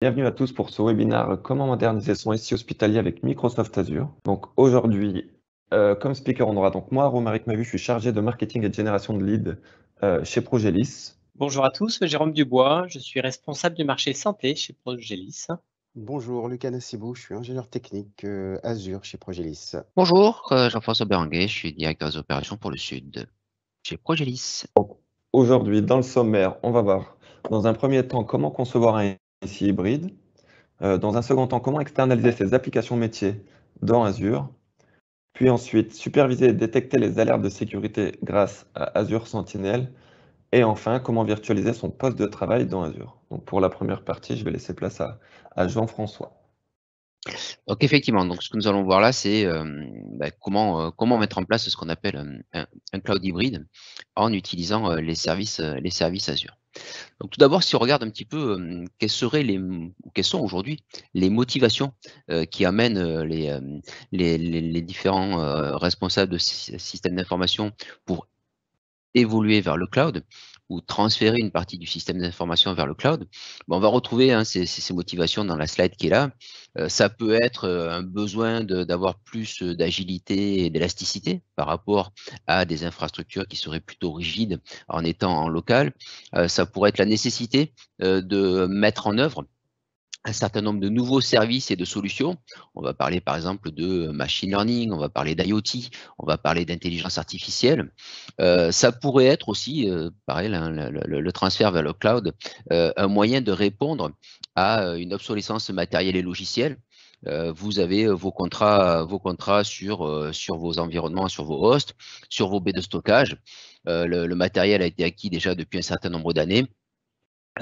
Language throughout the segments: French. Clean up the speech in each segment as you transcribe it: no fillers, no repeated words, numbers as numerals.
Bienvenue à tous pour ce webinaire Comment moderniser son SI hospitalier avec Microsoft Azure. Donc aujourd'hui, comme speaker, on aura donc moi, Romaric Mavu, je suis chargé de marketing et de génération de leads chez Progélis. Bonjour à tous, Jérôme Dubois, je suis responsable du marché santé chez Progélis. Bonjour, Lucas Nassibou, je suis ingénieur technique Azure chez Progélis. Bonjour, Jean-François Berenguet, je suis directeur des opérations pour le Sud chez Progélis. Aujourd'hui, dans le sommaire, on va voir dans un premier temps comment concevoir un SI hybride. Dans un second temps, comment externaliser ses applications métiers dans Azure. Puis ensuite, superviser et détecter les alertes de sécurité grâce à Azure Sentinel. Et enfin, comment virtualiser son poste de travail dans Azure. Donc pour la première partie, je vais laisser place à Jean-François. Donc effectivement, donc ce que nous allons voir là, c'est comment mettre en place ce qu'on appelle un cloud hybride en utilisant les services Azure. Donc tout d'abord, si on regarde un petit peu quelles sont aujourd'hui les motivations qui amènent les différents responsables de systèmes d'information pour évoluer vers le cloud ou transférer une partie du système d'information vers le cloud, on va retrouver ces motivations dans la slide qui est là. Ça peut être un besoin d'avoir plus d'agilité et d'élasticité par rapport à des infrastructures qui seraient plutôt rigides en étant en local. Ça pourrait être la nécessité de mettre en œuvre un certain nombre de nouveaux services et de solutions. On va parler par exemple de machine learning, on va parler d'IoT, on va parler d'intelligence artificielle. Ça pourrait être aussi, pareil, le transfert vers le cloud, un moyen de répondre à une obsolescence matérielle et logicielle. Vous avez vos contrats sur vos environnements, sur vos hosts, sur vos baies de stockage. Le matériel a été acquis déjà depuis un certain nombre d'années.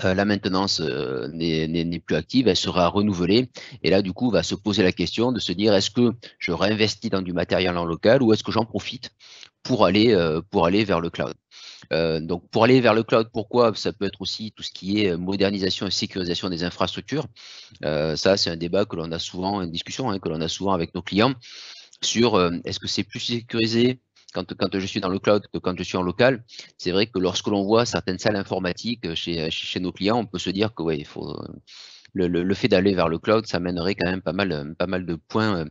La maintenance n'est plus active, elle sera renouvelée. Et là, du coup, va se poser la question de se dire, est-ce que je réinvestis dans du matériel en local ou est-ce que j'en profite pour aller vers le cloud? Donc, pour aller vers le cloud, pourquoi? Ça peut être aussi tout ce qui est modernisation et sécurisation des infrastructures. Ça, c'est un débat que l'on a souvent, une discussion que l'on a souvent avec nos clients sur est-ce que c'est plus sécurisé quand je suis dans le cloud que quand je suis en local. C'est vrai que lorsque l'on voit certaines salles informatiques chez nos clients, on peut se dire que il faut le fait d'aller vers le cloud, ça mènerait quand même pas mal de points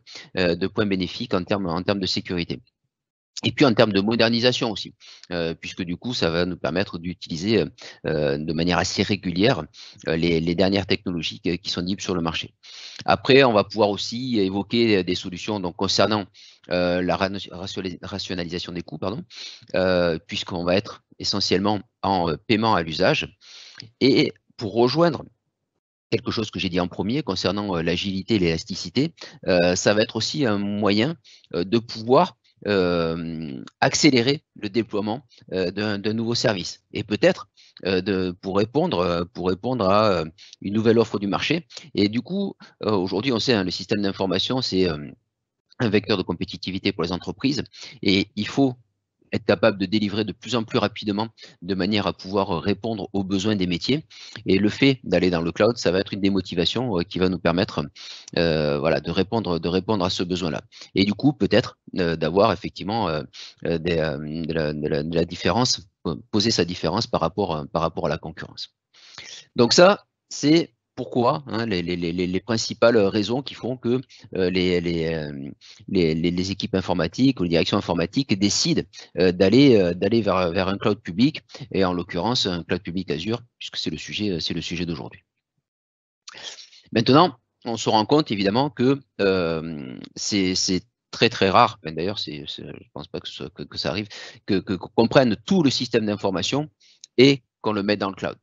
bénéfiques en termes de sécurité. Et puis en termes de modernisation aussi, puisque du coup, ça va nous permettre d'utiliser de manière assez régulière les dernières technologies qui sont disponibles sur le marché. Après, on va pouvoir aussi évoquer des solutions donc, concernant la rationalisation des coûts, puisqu'on va être essentiellement en paiement à l'usage. Et pour rejoindre quelque chose que j'ai dit en premier concernant l'agilité et l'élasticité, ça va être aussi un moyen de pouvoir accélérer le déploiement d'un nouveau service et peut-être pour répondre à une nouvelle offre du marché. Et du coup, aujourd'hui, on sait, le système d'information, c'est un vecteur de compétitivité pour les entreprises et il faut être capable de délivrer de plus en plus rapidement de manière à pouvoir répondre aux besoins des métiers. Et le fait d'aller dans le cloud, ça va être une des motivations qui va nous permettre de répondre à ce besoin-là. Et du coup, peut-être d'avoir effectivement de la différence, poser sa différence par rapport à la concurrence. Donc ça, c'est pourquoi les principales raisons qui font que les équipes informatiques ou les directions informatiques décident d'aller vers un cloud public, et en l'occurrence un cloud public Azure, puisque c'est le sujet d'aujourd'hui. Maintenant, on se rend compte évidemment que c'est très rare, d'ailleurs je ne pense pas que ça arrive, qu'on prenne tout le système d'information et qu'on le mette dans le cloud.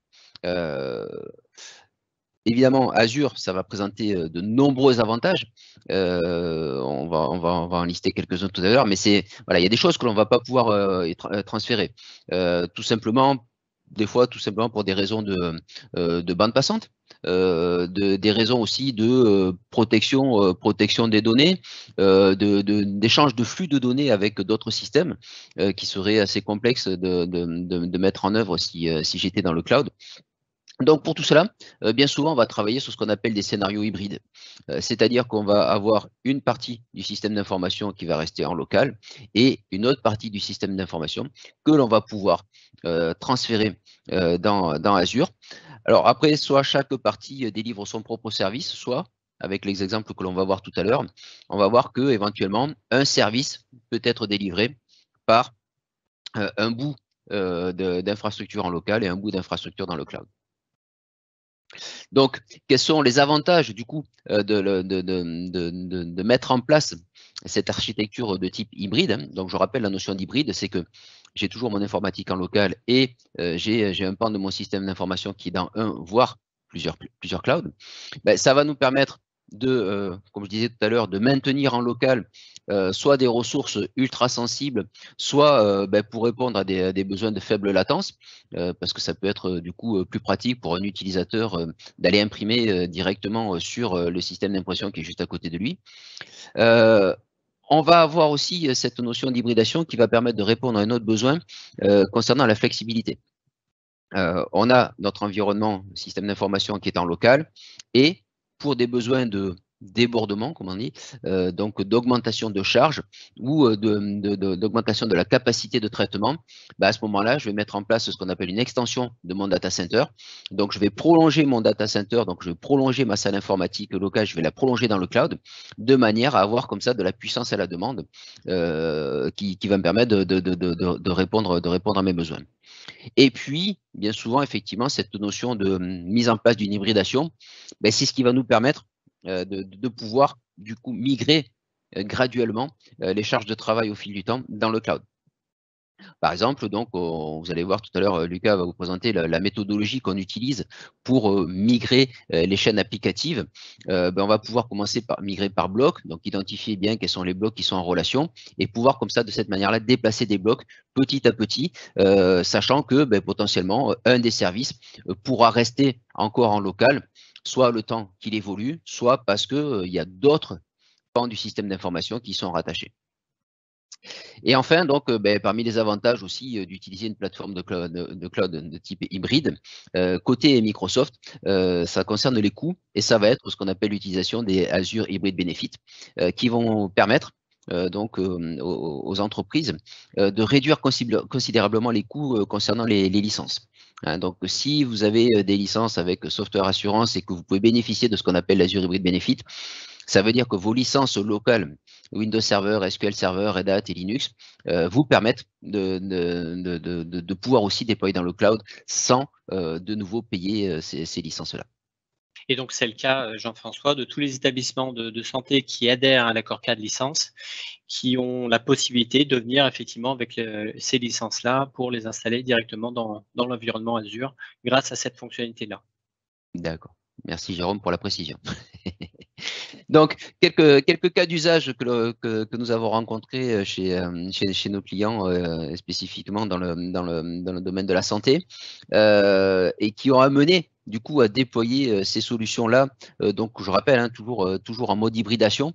Évidemment, Azure, ça va présenter de nombreux avantages. On va en lister quelques-uns tout à l'heure, mais il y a des choses que l'on ne va pas pouvoir transférer. Tout simplement pour des raisons de bande passante, des raisons aussi de protection des données, d'échange de flux de données avec d'autres systèmes qui seraient assez complexes de mettre en œuvre si j'étais dans le cloud. Donc pour tout cela, bien souvent, on va travailler sur ce qu'on appelle des scénarios hybrides. C'est-à-dire qu'on va avoir une partie du système d'information qui va rester en local et une autre partie du système d'information que l'on va pouvoir transférer dans Azure. Alors après, soit chaque partie délivre son propre service, soit, avec les exemples que l'on va voir tout à l'heure, on va voir que éventuellement un service peut être délivré par un bout d'infrastructure en local et un bout d'infrastructure dans le cloud. Donc, quels sont les avantages du coup de mettre en place cette architecture de type hybride? Donc, je rappelle la notion d'hybride, c'est que j'ai toujours mon informatique en local et j'ai un pan de mon système d'information qui est dans un, voire plusieurs clouds. Ben, ça va nous permettre de, comme je disais tout à l'heure, de maintenir en local soit des ressources ultra sensibles, soit pour répondre à des besoins de faible latence, parce que ça peut être du coup plus pratique pour un utilisateur d'aller imprimer directement sur le système d'impression qui est juste à côté de lui. On va avoir aussi cette notion d'hybridation qui va permettre de répondre à un autre besoin concernant la flexibilité. On a notre environnement, système d'information qui est en local, et pour des besoins de débordement, comme on dit, donc d'augmentation de charge ou d'augmentation de la capacité de traitement, à ce moment-là, je vais mettre en place ce qu'on appelle une extension de mon data center. Donc, je vais prolonger mon data center, donc je vais prolonger ma salle informatique locale, je vais la prolonger dans le cloud, de manière à avoir comme ça de la puissance à la demande qui va me permettre de répondre à mes besoins. Et puis, bien souvent, effectivement, cette notion de mise en place d'une hybridation, c'est ce qui va nous permettre de pouvoir, du coup, migrer graduellement les charges de travail au fil du temps dans le cloud. Par exemple, donc, vous allez voir tout à l'heure, Lucas va vous présenter la méthodologie qu'on utilise pour migrer les chaînes applicatives. On va pouvoir commencer par migrer par bloc, donc identifier bien quels sont les blocs qui sont en relation et pouvoir comme ça, de cette manière-là, déplacer des blocs petit à petit, sachant que potentiellement, un des services pourra rester encore en local, soit le temps qu'il évolue, soit parce qu'il y a d'autres pans du système d'information qui sont rattachés. Et enfin, donc, parmi les avantages aussi d'utiliser une plateforme de cloud de type hybride, côté Microsoft, ça concerne les coûts et ça va être ce qu'on appelle l'utilisation des Azure Hybrid Benefit qui vont permettre donc aux entreprises de réduire considérablement les coûts concernant les licences. Donc, si vous avez des licences avec Software Assurance et que vous pouvez bénéficier de ce qu'on appelle l'Azure Hybrid Benefit, ça veut dire que vos licences locales, Windows Server, SQL Server, Red Hat et Linux, vous permettent de pouvoir aussi déployer dans le cloud sans de nouveau payer ces licences-là. Et donc, c'est le cas, Jean-François, de tous les établissements de santé qui adhèrent à l'accord cadre licence, qui ont la possibilité de venir effectivement avec ces licences-là pour les installer directement dans l'environnement Azure grâce à cette fonctionnalité-là. D'accord. Merci Jérôme pour la précision. Donc, quelques cas d'usage que nous avons rencontrés chez nos clients, spécifiquement dans le domaine de la santé, et qui ont amené du coup à déployer ces solutions-là. Donc, je rappelle, toujours en mode hybridation,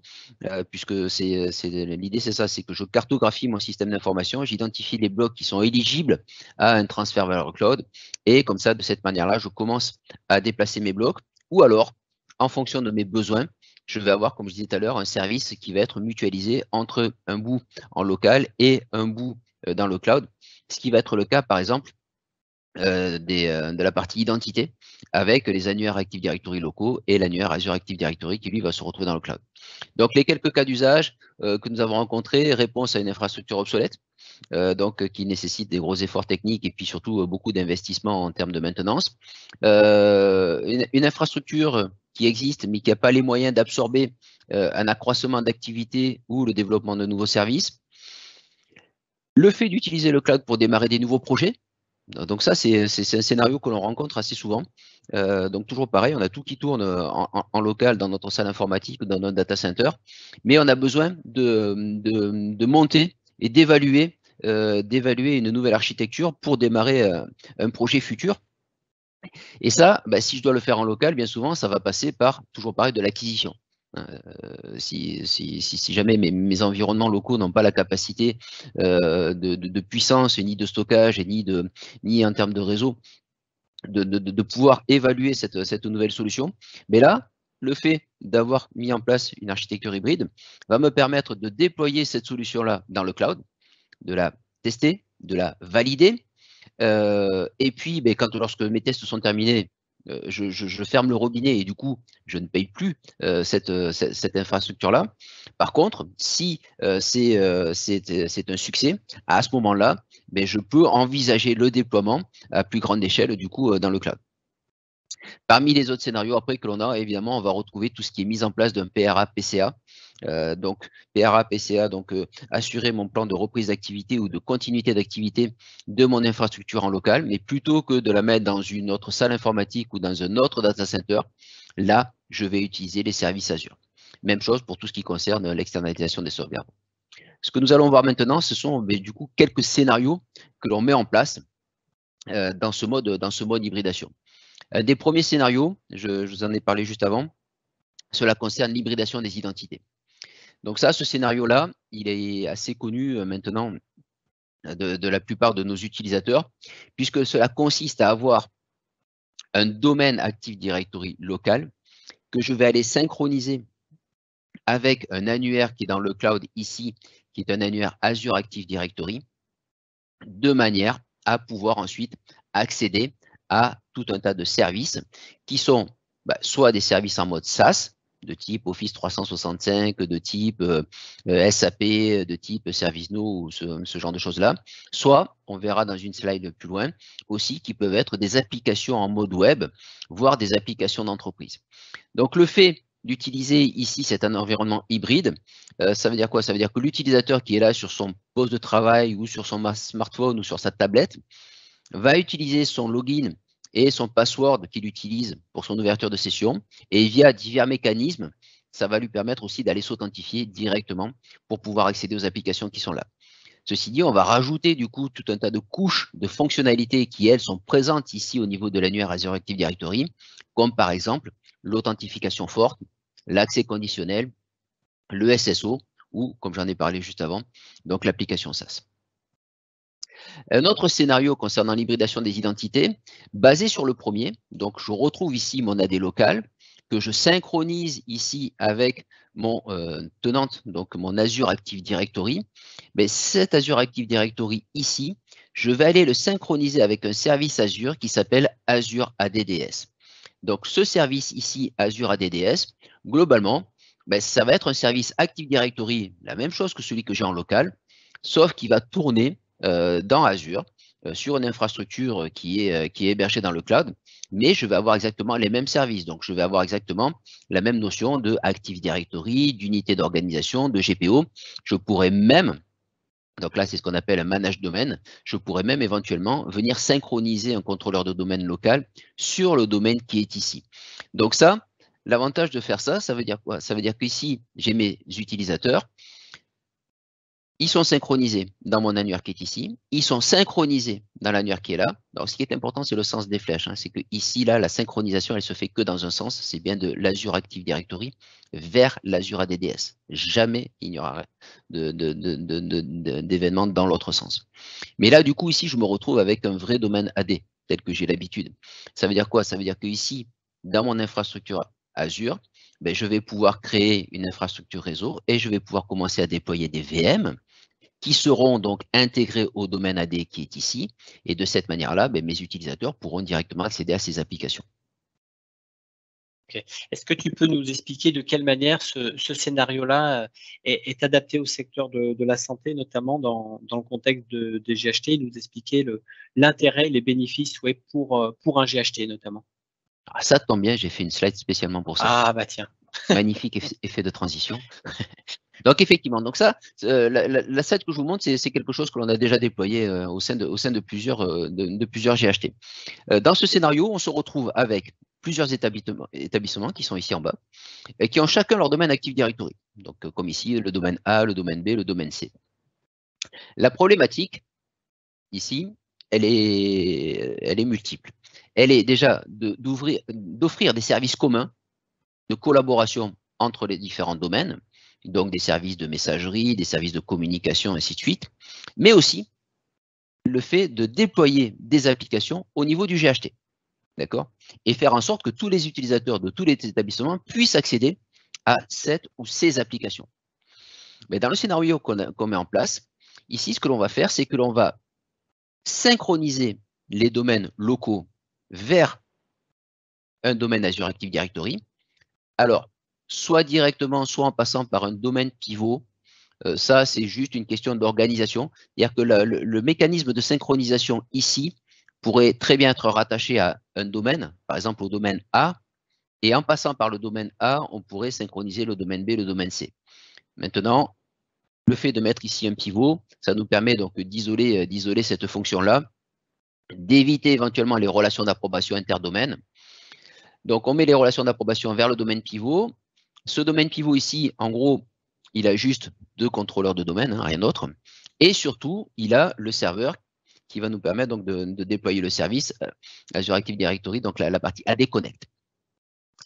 puisque l'idée c'est ça, c'est que je cartographie mon système d'information, j'identifie les blocs qui sont éligibles à un transfert vers le cloud, et comme ça, de cette manière-là, je commence à déplacer mes blocs, ou alors, en fonction de mes besoins, je vais avoir, comme je disais tout à l'heure, un service qui va être mutualisé entre un bout en local et un bout dans le cloud, ce qui va être le cas, par exemple, de la partie identité avec les annuaires Active Directory locaux et l'annuaire Azure Active Directory qui, lui, va se retrouver dans le cloud. Donc, les quelques cas d'usage que nous avons rencontrés, réponse à une infrastructure obsolète, donc qui nécessite des gros efforts techniques et puis surtout beaucoup d'investissements en termes de maintenance. Une infrastructure qui existe mais qui n'a pas les moyens d'absorber un accroissement d'activité ou le développement de nouveaux services. Le fait d'utiliser le cloud pour démarrer des nouveaux projets. Donc ça, c'est un scénario que l'on rencontre assez souvent. Donc toujours pareil, on a tout qui tourne en local dans notre salle informatique ou dans notre data center, mais on a besoin de monter et d'évaluer une nouvelle architecture pour démarrer un projet futur. Et ça, si je dois le faire en local, bien souvent, ça va passer par, toujours pareil, de l'acquisition. Si jamais mes environnements locaux n'ont pas la capacité de puissance, ni de stockage, ni en termes de réseau, de pouvoir évaluer cette nouvelle solution, mais là, le fait d'avoir mis en place une architecture hybride va me permettre de déployer cette solution-là dans le cloud, de la tester, de la valider, et puis lorsque mes tests sont terminés, je ferme le robinet et du coup, je ne paye plus cette infrastructure-là. Par contre, si c'est un succès, à ce moment-là, ben, je peux envisager le déploiement à plus grande échelle du coup dans le cloud. Parmi les autres scénarios après que l'on a, évidemment, on va retrouver tout ce qui est mise en place d'un PRA-PCA. Donc, PRA-PCA, donc assurer mon plan de reprise d'activité ou de continuité d'activité de mon infrastructure en local, mais plutôt que de la mettre dans une autre salle informatique ou dans un autre data center, là, je vais utiliser les services Azure. Même chose pour tout ce qui concerne l'externalisation des sauvegardes. Ce que nous allons voir maintenant, ce sont du coup quelques scénarios que l'on met en place dans ce mode hybridation. Des premiers scénarios, je vous en ai parlé juste avant, cela concerne l'hybridation des identités. Donc ça, ce scénario-là, il est assez connu maintenant de la plupart de nos utilisateurs, puisque cela consiste à avoir un domaine Active Directory local que je vais aller synchroniser avec un annuaire qui est dans le cloud ici, qui est un annuaire Azure Active Directory, de manière à pouvoir ensuite accéder à tout un tas de services qui sont soit des services en mode SaaS, de type Office 365, de type SAP, de type ServiceNow ou ce genre de choses-là, soit, on verra dans une slide plus loin, aussi qui peuvent être des applications en mode web, voire des applications d'entreprise. Donc, le fait d'utiliser ici cet environnement hybride, ça veut dire quoi? Ça veut dire que l'utilisateur qui est là sur son poste de travail ou sur son smartphone ou sur sa tablette va utiliser son login et son password qu'il utilise pour son ouverture de session. Et via divers mécanismes, ça va lui permettre aussi d'aller s'authentifier directement pour pouvoir accéder aux applications qui sont là. Ceci dit, on va rajouter du coup tout un tas de couches de fonctionnalités qui, elles, sont présentes ici au niveau de l'annuaire Azure Active Directory, comme par exemple l'authentification forte, l'accès conditionnel, le SSO ou, comme j'en ai parlé juste avant, donc l'application SaaS. Un autre scénario concernant l'hybridation des identités, basé sur le premier, donc je retrouve ici mon AD local, que je synchronise ici avec mon tenante, donc mon Azure Active Directory. Mais cet Azure Active Directory ici, je vais aller le synchroniser avec un service Azure qui s'appelle Azure ADDS. Donc ce service ici, Azure ADDS, globalement, ça va être un service Active Directory, la même chose que celui que j'ai en local, sauf qu'il va tourner dans Azure, sur une infrastructure qui est hébergée dans le cloud, mais je vais avoir exactement les mêmes services. Donc, je vais avoir exactement la même notion de Active Directory, d'unité d'organisation, de GPO. Je pourrais même, donc là, c'est ce qu'on appelle un manage domaine, je pourrais même éventuellement venir synchroniser un contrôleur de domaine local sur le domaine qui est ici. Donc ça, l'avantage de faire ça, ça veut dire quoi? Ça veut dire qu'ici, j'ai mes utilisateurs. Ils sont synchronisés dans mon annuaire qui est ici. Ils sont synchronisés dans l'annuaire qui est là. Donc, ce qui est important, c'est le sens des flèches. C'est que ici, là, la synchronisation, elle se fait que dans un sens. C'est bien de l'Azure Active Directory vers l'Azure ADDS. Jamais il n'y aura d'événement dans l'autre sens. Mais là, du coup, ici, je me retrouve avec un vrai domaine AD, tel que j'ai l'habitude. Ça veut dire quoi? Ça veut dire que ici, dans mon infrastructure Azure, je vais pouvoir créer une infrastructure réseau et je vais pouvoir commencer à déployer des VM qui seront donc intégrés au domaine AD qui est ici. Et de cette manière-là, mes utilisateurs pourront directement accéder à ces applications. Okay. Est-ce que tu peux nous expliquer de quelle manière ce scénario-là est adapté au secteur de la santé, notamment dans le contexte des GHT, nous expliquer l'intérêt, les bénéfices pour un GHT notamment? Alors ça tombe bien, j'ai fait une slide spécialement pour ça. Ah bah tiens. Magnifique effet de transition. Donc effectivement, donc ça, la slide que je vous montre, c'est quelque chose que l'on a déjà déployé au sein de plusieurs GHT. Dans ce scénario, on se retrouve avec plusieurs établissements qui sont ici en bas et qui ont chacun leur domaine Active Directory. Donc comme ici, le domaine A, le domaine B, le domaine C. La problématique ici, elle est multiple. Elle est déjà d'offrir des services communs de collaboration entre les différents domaines, donc des services de messagerie, des services de communication, ainsi de suite, mais aussi le fait de déployer des applications au niveau du GHT, d'accord? Et faire en sorte que tous les utilisateurs de tous les établissements puissent accéder à cette ou ces applications. Mais dans le scénario qu'on met en place, ici, ce que l'on va faire, c'est que l'on va synchroniser les domaines locaux vers un domaine Azure Active Directory. Alors, soit directement, soit en passant par un domaine pivot. Ça, c'est juste une question d'organisation. C'est-à-dire que le mécanisme de synchronisation ici pourrait très bien être rattaché à un domaine, par exemple au domaine A, et en passant par le domaine A, on pourrait synchroniser le domaine B, le domaine C. Maintenant, le fait de mettre ici un pivot, ça nous permet donc d'isoler cette fonction-là, d'éviter éventuellement les relations d'approbation interdomaine. Donc, on met les relations d'approbation vers le domaine pivot. Ce domaine pivot ici, en gros, il a juste 2 contrôleurs de domaine, hein, rien d'autre. Et surtout, il a le serveur qui va nous permettre donc de déployer le service Azure Active Directory, donc la partie AD Connect.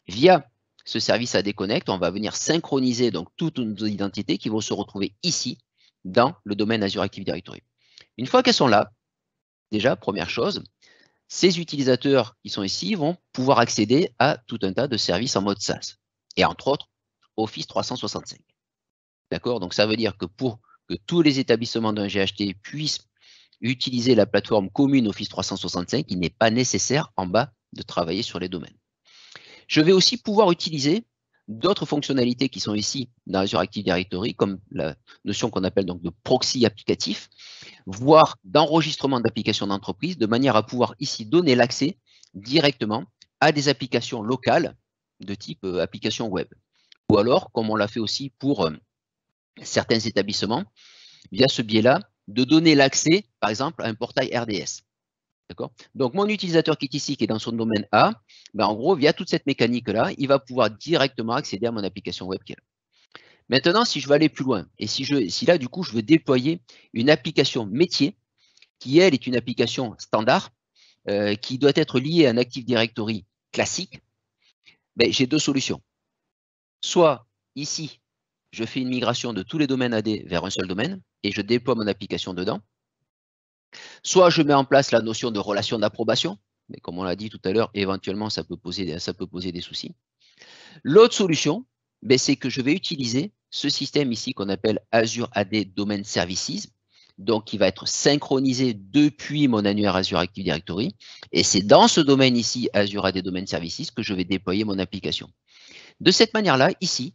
Via ce service AD Connect, on va venir synchroniser donc toutes nos identités qui vont se retrouver ici, dans le domaine Azure Active Directory. Une fois qu'elles sont là, déjà, première chose, ces utilisateurs qui sont ici vont pouvoir accéder à tout un tas de services en mode SaaS. Et entre autres, Office 365. D'accord? Donc, ça veut dire que pour que tous les établissements d'un GHT puissent utiliser la plateforme commune Office 365, il n'est pas nécessaire en bas de travailler sur les domaines. Je vais aussi pouvoir utiliser d'autres fonctionnalités qui sont ici dans Azure Active Directory, comme la notion qu'on appelle donc de proxy applicatif, voire d'enregistrement d'applications d'entreprise, de manière à pouvoir ici donner l'accès directement à des applications locales de type application web. Ou alors, comme on l'a fait aussi pour certains établissements, via ce biais-là, de donner l'accès, par exemple, à un portail RDS. D'accord? Donc, mon utilisateur qui est ici, qui est dans son domaine A, ben, en gros, via toute cette mécanique-là, il va pouvoir directement accéder à mon application web qui est là. Maintenant, si je veux aller plus loin, et si là, du coup, je veux déployer une application métier, qui, elle, est une application standard, qui doit être liée à un Active Directory classique, ben, j'ai 2 solutions. Soit, ici, je fais une migration de tous les domaines AD vers un seul domaine, et je déploie mon application dedans. Soit je mets en place la notion de relation d'approbation, mais comme on l'a dit tout à l'heure, éventuellement, ça peut poser des soucis. L'autre solution, ben, c'est que je vais utiliser ce système ici qu'on appelle Azure AD Domain Services, donc qui va être synchronisé depuis mon annuaire Azure Active Directory. Et c'est dans ce domaine ici, Azure AD Domain Services, que je vais déployer mon application. De cette manière-là, ici,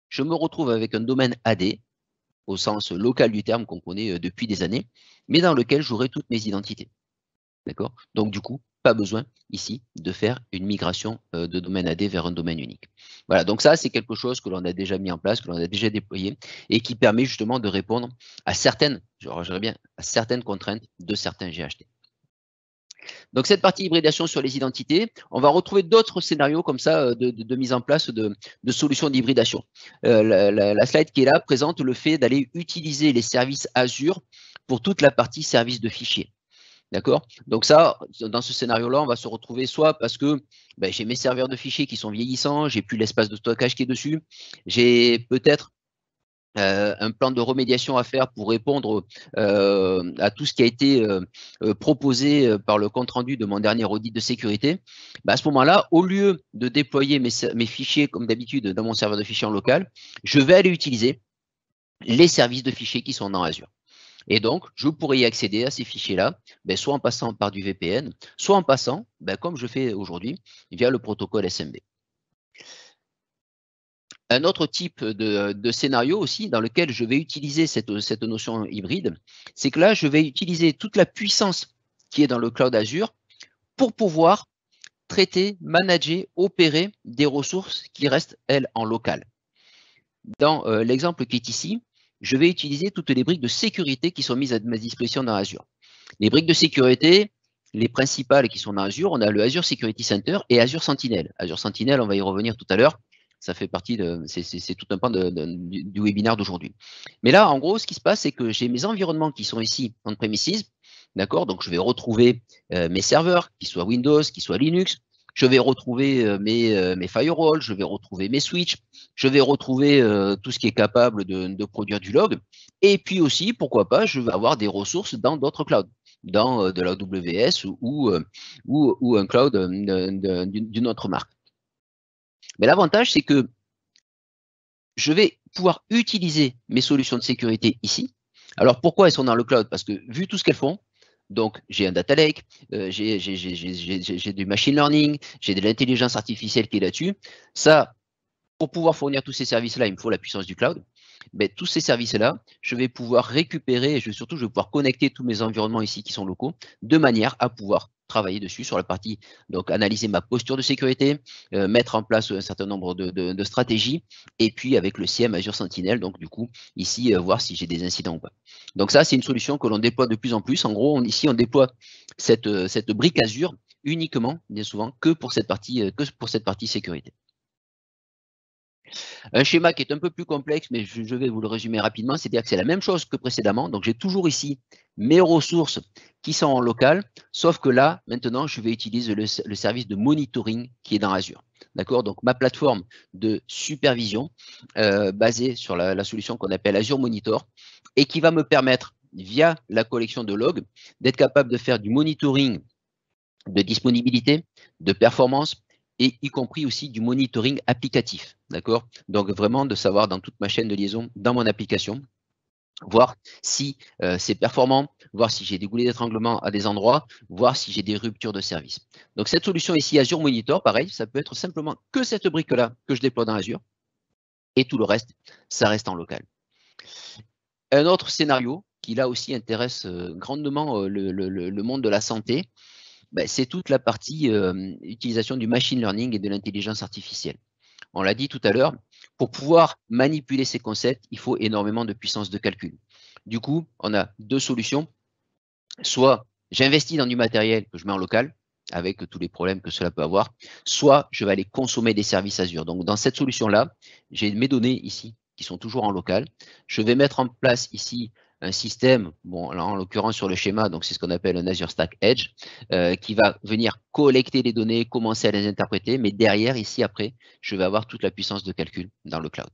je me retrouve avec un domaine AD, au sens local du terme qu'on connaît depuis des années, mais dans lequel j'aurai toutes mes identités. D'accord? Donc, du coup, pas besoin ici de faire une migration de domaine AD vers un domaine unique. Voilà, donc ça, c'est quelque chose que l'on a déjà mis en place, que l'on a déjà déployé et qui permet justement de répondre à certaines, à certaines contraintes de certains GHT. Donc, cette partie hybridation sur les identités, on va retrouver d'autres scénarios comme ça de mise en place de solutions d'hybridation. La slide qui est là présente le fait d'aller utiliser les services Azure pour toute la partie service de fichiers. D'accord? Donc ça, dans ce scénario-là, on va se retrouver soit parce que ben, j'ai mes serveurs de fichiers qui sont vieillissants, j'ai plus l'espace de stockage qui est dessus, j'ai peut-être un plan de remédiation à faire pour répondre à tout ce qui a été proposé par le compte-rendu de mon dernier audit de sécurité. Ben, à ce moment-là, au lieu de déployer mes fichiers comme d'habitude dans mon serveur de fichiers en local, je vais aller utiliser les services de fichiers qui sont dans Azure. Et donc, je pourrais y accéder à ces fichiers-là, ben, soit en passant par du VPN, soit en passant, ben, comme je fais aujourd'hui, via le protocole SMB. Un autre type de scénario aussi dans lequel je vais utiliser cette notion hybride, c'est que là, je vais utiliser toute la puissance qui est dans le cloud Azure pour pouvoir traiter, manager, opérer des ressources qui restent, elles, en local. Dans l'exemple qui est ici, je vais utiliser toutes les briques de sécurité qui sont mises à ma disposition dans Azure. Les briques de sécurité, les principales qui sont dans Azure, on a le Azure Security Center et Azure Sentinel. Azure Sentinel, on va y revenir tout à l'heure. Ça fait partie c'est tout un pan du webinaire d'aujourd'hui. Mais là, en gros, ce qui se passe, c'est que j'ai mes environnements qui sont ici on-premises. D'accord? Donc, je vais retrouver mes serveurs, qu'ils soient Windows, qu'ils soient Linux. Je vais retrouver mes firewalls, je vais retrouver mes switches, je vais retrouver tout ce qui est capable de produire du log. Et puis aussi, pourquoi pas, je vais avoir des ressources dans d'autres clouds, dans de l'AWS ou un cloud d'une autre marque. Mais l'avantage, c'est que je vais pouvoir utiliser mes solutions de sécurité ici. Alors, pourquoi elles sont dans le cloud? Parce que vu tout ce qu'elles font, Donc, j'ai un data lake, j'ai du machine learning, j'ai de l'intelligence artificielle qui est là-dessus. Ça, pour pouvoir fournir tous ces services-là, il me faut la puissance du cloud. Mais tous ces services-là, je vais pouvoir récupérer et surtout, je vais pouvoir connecter tous mes environnements ici qui sont locaux de manière à pouvoir travailler dessus sur la partie, donc analyser ma posture de sécurité, mettre en place un certain nombre de stratégies et puis avec le CIEM Azure Sentinel, donc du coup, ici, voir si j'ai des incidents ou pas. Donc ça, c'est une solution que l'on déploie de plus en plus. En gros, ici, on déploie cette brique Azure uniquement, bien souvent, que pour cette partie sécurité. Un schéma qui est un peu plus complexe, mais je vais vous le résumer rapidement, c'est-à-dire que c'est la même chose que précédemment. Donc, j'ai toujours ici mes ressources qui sont en local, sauf que là, maintenant, je vais utiliser le service de monitoring qui est dans Azure. D'accord? Donc, ma plateforme de supervision basée sur la solution qu'on appelle Azure Monitor et qui va me permettre, via la collection de logs, d'être capable de faire du monitoring de disponibilité, de performance, et y compris aussi du monitoring applicatif, d'accord? Donc vraiment de savoir dans toute ma chaîne de liaison, dans mon application, voir si c'est performant, voir si j'ai des goulets d'étranglement à des endroits, voir si j'ai des ruptures de service. Donc cette solution ici, Azure Monitor, pareil, ça peut être simplement que cette brique-là que je déploie dans Azure, et tout le reste, ça reste en local. Un autre scénario qui là aussi intéresse grandement le monde de la santé, ben, c'est toute la partie utilisation du machine learning et de l'intelligence artificielle. On l'a dit tout à l'heure, pour pouvoir manipuler ces concepts, il faut énormément de puissance de calcul. Du coup, on a deux solutions. Soit j'investis dans du matériel que je mets en local, avec tous les problèmes que cela peut avoir, soit je vais aller consommer des services Azure. Donc, dans cette solution-là, j'ai mes données ici qui sont toujours en local. Je vais mettre en place ici un système, bon, là, en l'occurrence sur le schéma, donc c'est ce qu'on appelle un Azure Stack Edge, qui va venir collecter les données, commencer à les interpréter, mais derrière, ici, après, je vais avoir toute la puissance de calcul dans le cloud.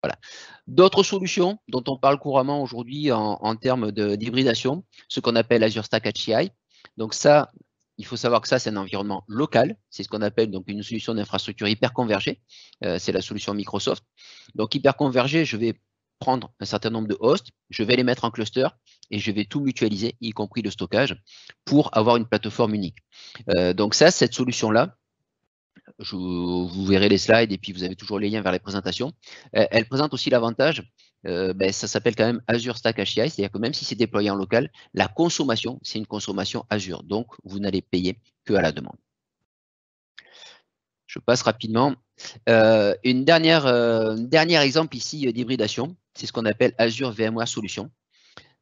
Voilà. D'autres solutions dont on parle couramment aujourd'hui en termes d'hybridation, ce qu'on appelle Azure Stack HCI. Donc ça, il faut savoir que ça, c'est un environnement local. C'est ce qu'on appelle donc une solution d'infrastructure hyper convergée. C'est la solution Microsoft. Donc hyper convergée, je vais prendre un certain nombre de hosts, je vais les mettre en cluster et je vais tout mutualiser, y compris le stockage, pour avoir une plateforme unique. Donc ça, cette solution-là, vous verrez les slides et puis vous avez toujours les liens vers les présentations. Elle présente aussi l'avantage, ça s'appelle quand même Azure Stack HCI, c'est-à-dire que même si c'est déployé en local, la consommation, c'est une consommation Azure. Donc, vous n'allez payer que à la demande. Je passe rapidement. Un dernier exemple ici d'hybridation, c'est ce qu'on appelle Azure VMware Solution.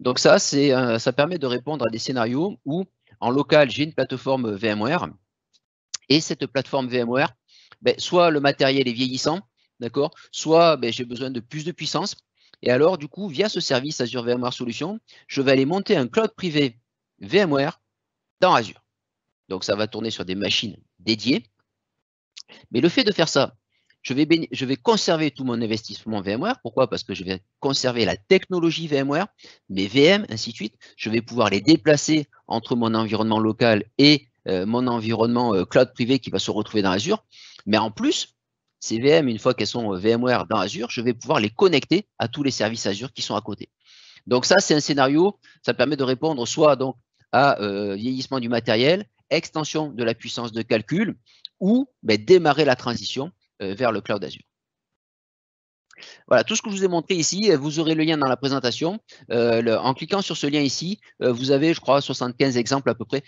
Donc ça permet de répondre à des scénarios où en local, j'ai une plateforme VMware et cette plateforme VMware, soit le matériel est vieillissant, d'accord, soit j'ai besoin de plus de puissance. Et alors, du coup, via ce service Azure VMware Solution, je vais aller monter un cloud privé VMware dans Azure. Donc, ça va tourner sur des machines dédiées. Mais le fait de faire ça, je vais conserver tout mon investissement VMware. Pourquoi? Parce que je vais conserver la technologie VMware, mes VM, ainsi de suite. Je vais pouvoir les déplacer entre mon environnement local et mon environnement cloud privé qui va se retrouver dans Azure. Mais en plus, ces VM, une fois qu'elles sont VMware dans Azure, je vais pouvoir les connecter à tous les services Azure qui sont à côté. Donc ça, c'est un scénario, ça permet de répondre soit donc à vieillissement du matériel, extension de la puissance de calcul ou démarrer la transition vers le cloud Azure. Voilà, tout ce que je vous ai montré ici, vous aurez le lien dans la présentation. En cliquant sur ce lien ici, vous avez, je crois, 75 exemples à peu près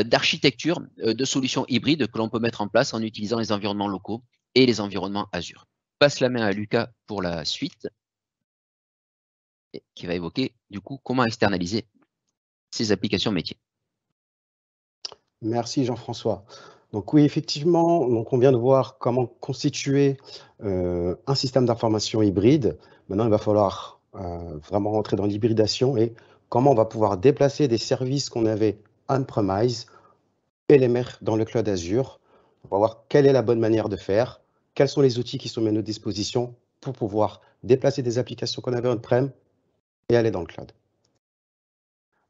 d'architecture de solutions hybrides que l'on peut mettre en place en utilisant les environnements locaux et les environnements Azure. Je passe la main à Lucas pour la suite, qui va évoquer du coup comment externaliser ces applications métiers. Merci Jean-François. Donc oui, effectivement, donc on vient de voir comment constituer un système d'information hybride. Maintenant, il va falloir vraiment rentrer dans l'hybridation et comment on va pouvoir déplacer des services qu'on avait on-premise et les mettre dans le cloud Azure. On va voir quelle est la bonne manière de faire, quels sont les outils qui sont mis à notre disposition pour pouvoir déplacer des applications qu'on avait on-prem et aller dans le cloud.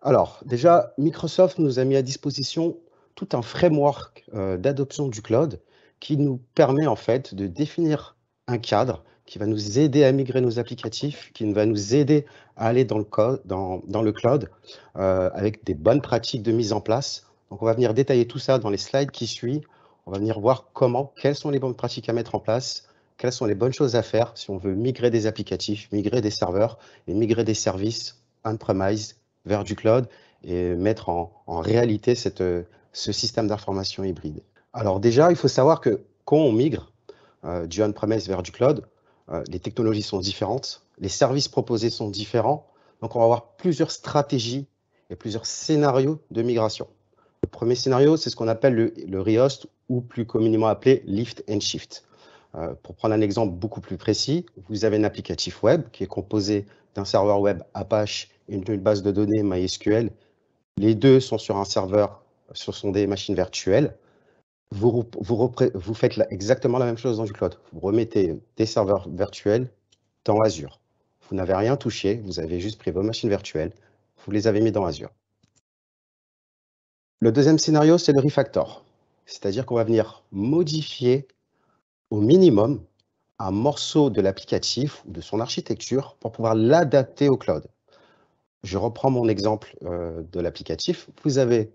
Alors, déjà, Microsoft nous a mis à disposition tout un framework d'adoption du cloud qui nous permet en fait de définir un cadre qui va nous aider à migrer nos applicatifs, qui va nous aider à aller dans le cloud avec des bonnes pratiques de mise en place. Donc, on va venir détailler tout ça dans les slides qui suivent. On va venir voir quelles sont les bonnes pratiques à mettre en place, quelles sont les bonnes choses à faire si on veut migrer des applicatifs, migrer des serveurs et migrer des services on-premise vers du cloud et mettre en réalité ce système d'information hybride. Alors déjà, il faut savoir que quand on migre du on-premise vers du cloud, les technologies sont différentes, les services proposés sont différents, donc on va avoir plusieurs stratégies et plusieurs scénarios de migration. Le premier scénario, c'est ce qu'on appelle le rehost ou plus communément appelé lift and shift. Pour prendre un exemple beaucoup plus précis, vous avez un applicatif web qui est composé d'un serveur web Apache et d'une base de données MySQL. Les deux sont sur un serveur, ce sont des machines virtuelles. Vous faites exactement la même chose dans du cloud. Vous remettez des serveurs virtuels dans Azure. Vous n'avez rien touché, vous avez juste pris vos machines virtuelles, vous les avez mis dans Azure. Le deuxième scénario, c'est le refactor. C'est-à-dire qu'on va venir modifier au minimum un morceau de l'applicatif ou de son architecture pour pouvoir l'adapter au cloud. Je reprends mon exemple de l'applicatif. Vous avez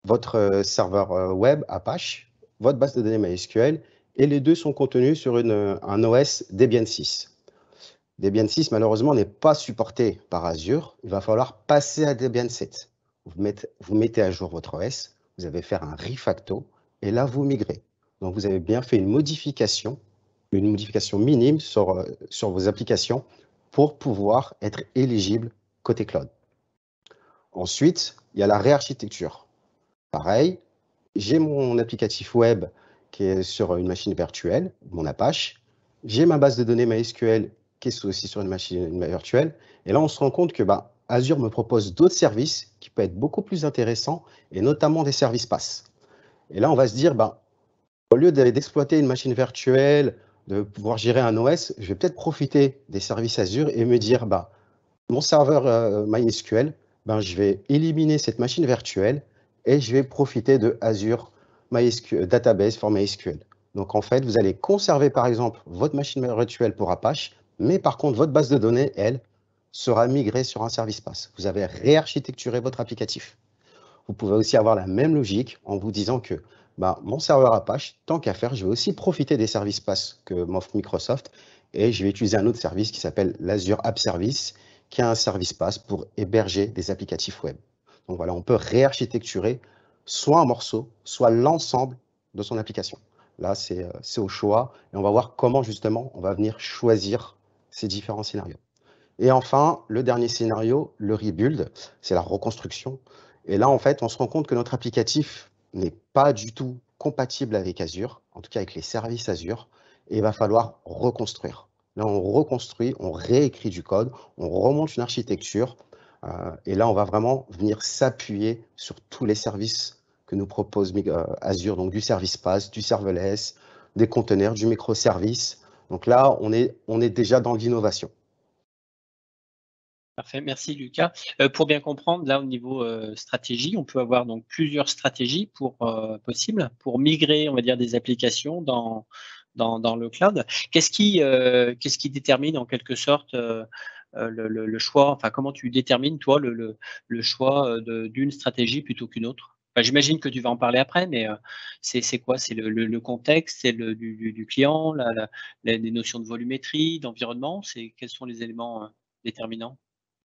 votre serveur web Apache, votre base de données MySQL, et les deux sont contenus sur un OS Debian 6. Debian 6, malheureusement, n'est pas supporté par Azure. Il va falloir passer à Debian 7. Vous mettez à jour votre OS, vous allez faire un refacto, et là, vous migrez. Donc, vous avez bien fait une modification minime sur vos applications pour pouvoir être éligible côté cloud. Ensuite, il y a la réarchitecture. Pareil, j'ai mon applicatif web qui est sur une machine virtuelle, mon Apache. J'ai ma base de données MySQL qui est aussi sur une machine virtuelle. Et là, on se rend compte que Azure me propose d'autres services qui peuvent être beaucoup plus intéressants, et notamment des services PaaS. Et là, on va se dire, au lieu d'exploiter une machine virtuelle, de pouvoir gérer un OS, je vais peut-être profiter des services Azure et me dire, mon serveur MySQL, je vais éliminer cette machine virtuelle et je vais profiter de Azure Database for MySQL. Donc, en fait, vous allez conserver, par exemple, votre machine virtuelle pour Apache, mais par contre, votre base de données, elle, sera migrée sur un service PaaS. Vous avez réarchitecturé votre applicatif. Vous pouvez aussi avoir la même logique en vous disant que mon serveur Apache, tant qu'à faire, je vais aussi profiter des services PaaS que m'offre Microsoft et je vais utiliser un autre service qui s'appelle l'Azure App Service, qui est un service PaaS pour héberger des applicatifs web. Donc voilà, on peut réarchitecturer soit un morceau, soit l'ensemble de son application. Là, c'est au choix et on va voir comment justement on va venir choisir ces différents scénarios. Et enfin, le dernier scénario, le rebuild, c'est la reconstruction. Et là, en fait, on se rend compte que notre applicatif n'est pas du tout compatible avec Azure, en tout cas avec les services Azure, et il va falloir reconstruire. Là, on reconstruit, on réécrit du code, on remonte une architecture, et là, on va vraiment venir s'appuyer sur tous les services que nous propose Azure, donc du service PaaS, du serverless, des conteneurs, du microservice. Donc là, on est déjà dans l'innovation. Parfait, merci Lucas. Pour bien comprendre, là au niveau stratégie, on peut avoir donc plusieurs stratégies possibles pour migrer, on va dire, des applications dans le cloud. Qu'est-ce qui détermine en quelque sorte le choix, enfin comment tu détermines toi le choix d'une stratégie plutôt qu'une autre? J'imagine que tu vas en parler après, mais c'est quoi? C'est le contexte, c'est du client, les notions de volumétrie, d'environnement, quels sont les éléments déterminants?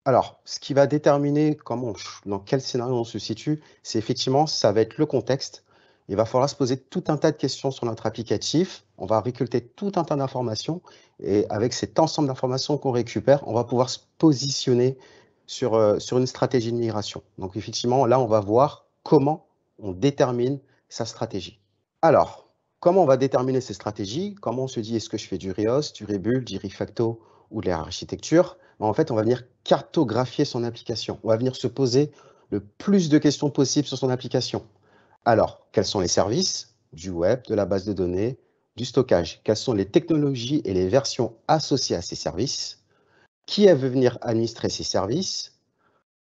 Alors, ce qui va déterminer dans quel scénario on se situe, c'est effectivement, ça va être le contexte. Il va falloir se poser tout un tas de questions sur notre applicatif. On va récolter tout un tas d'informations. Et avec cet ensemble d'informations qu'on récupère, on va pouvoir se positionner sur une stratégie de migration. Donc, effectivement, là, on va voir comment on détermine sa stratégie. Alors, comment on va déterminer ces stratégies? Comment on se dit, est-ce que je fais du rehost, du rebuild, du refacto ou de l'architecture? En fait, on va venir cartographier son application. On va venir se poser le plus de questions possibles sur son application. Alors, quels sont les services du web, de la base de données, du stockage? Quelles sont les technologies et les versions associées à ces services? Qui veut venir administrer ces services?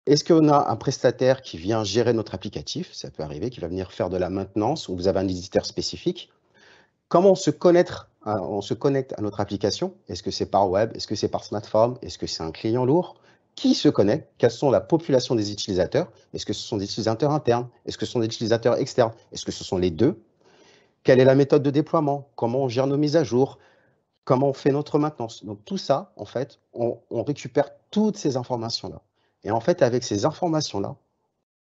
Est-ce qu'on a un prestataire qui vient gérer notre applicatif? Ça peut arriver, qui va venir faire de la maintenance, ou vous avez un éditeur spécifique. Comment se connaître on se connecte à notre application. Est-ce que c'est par web? Est-ce que c'est par smartphone? Est-ce que c'est un client lourd? Qui se connecte? Quelles sont la population des utilisateurs? Est-ce que ce sont des utilisateurs internes? Est-ce que ce sont des utilisateurs externes? Est-ce que ce sont les deux? Quelle est la méthode de déploiement? Comment on gère nos mises à jour? Comment on fait notre maintenance? Donc tout ça, en fait, on récupère toutes ces informations-là. Et en fait, avec ces informations-là,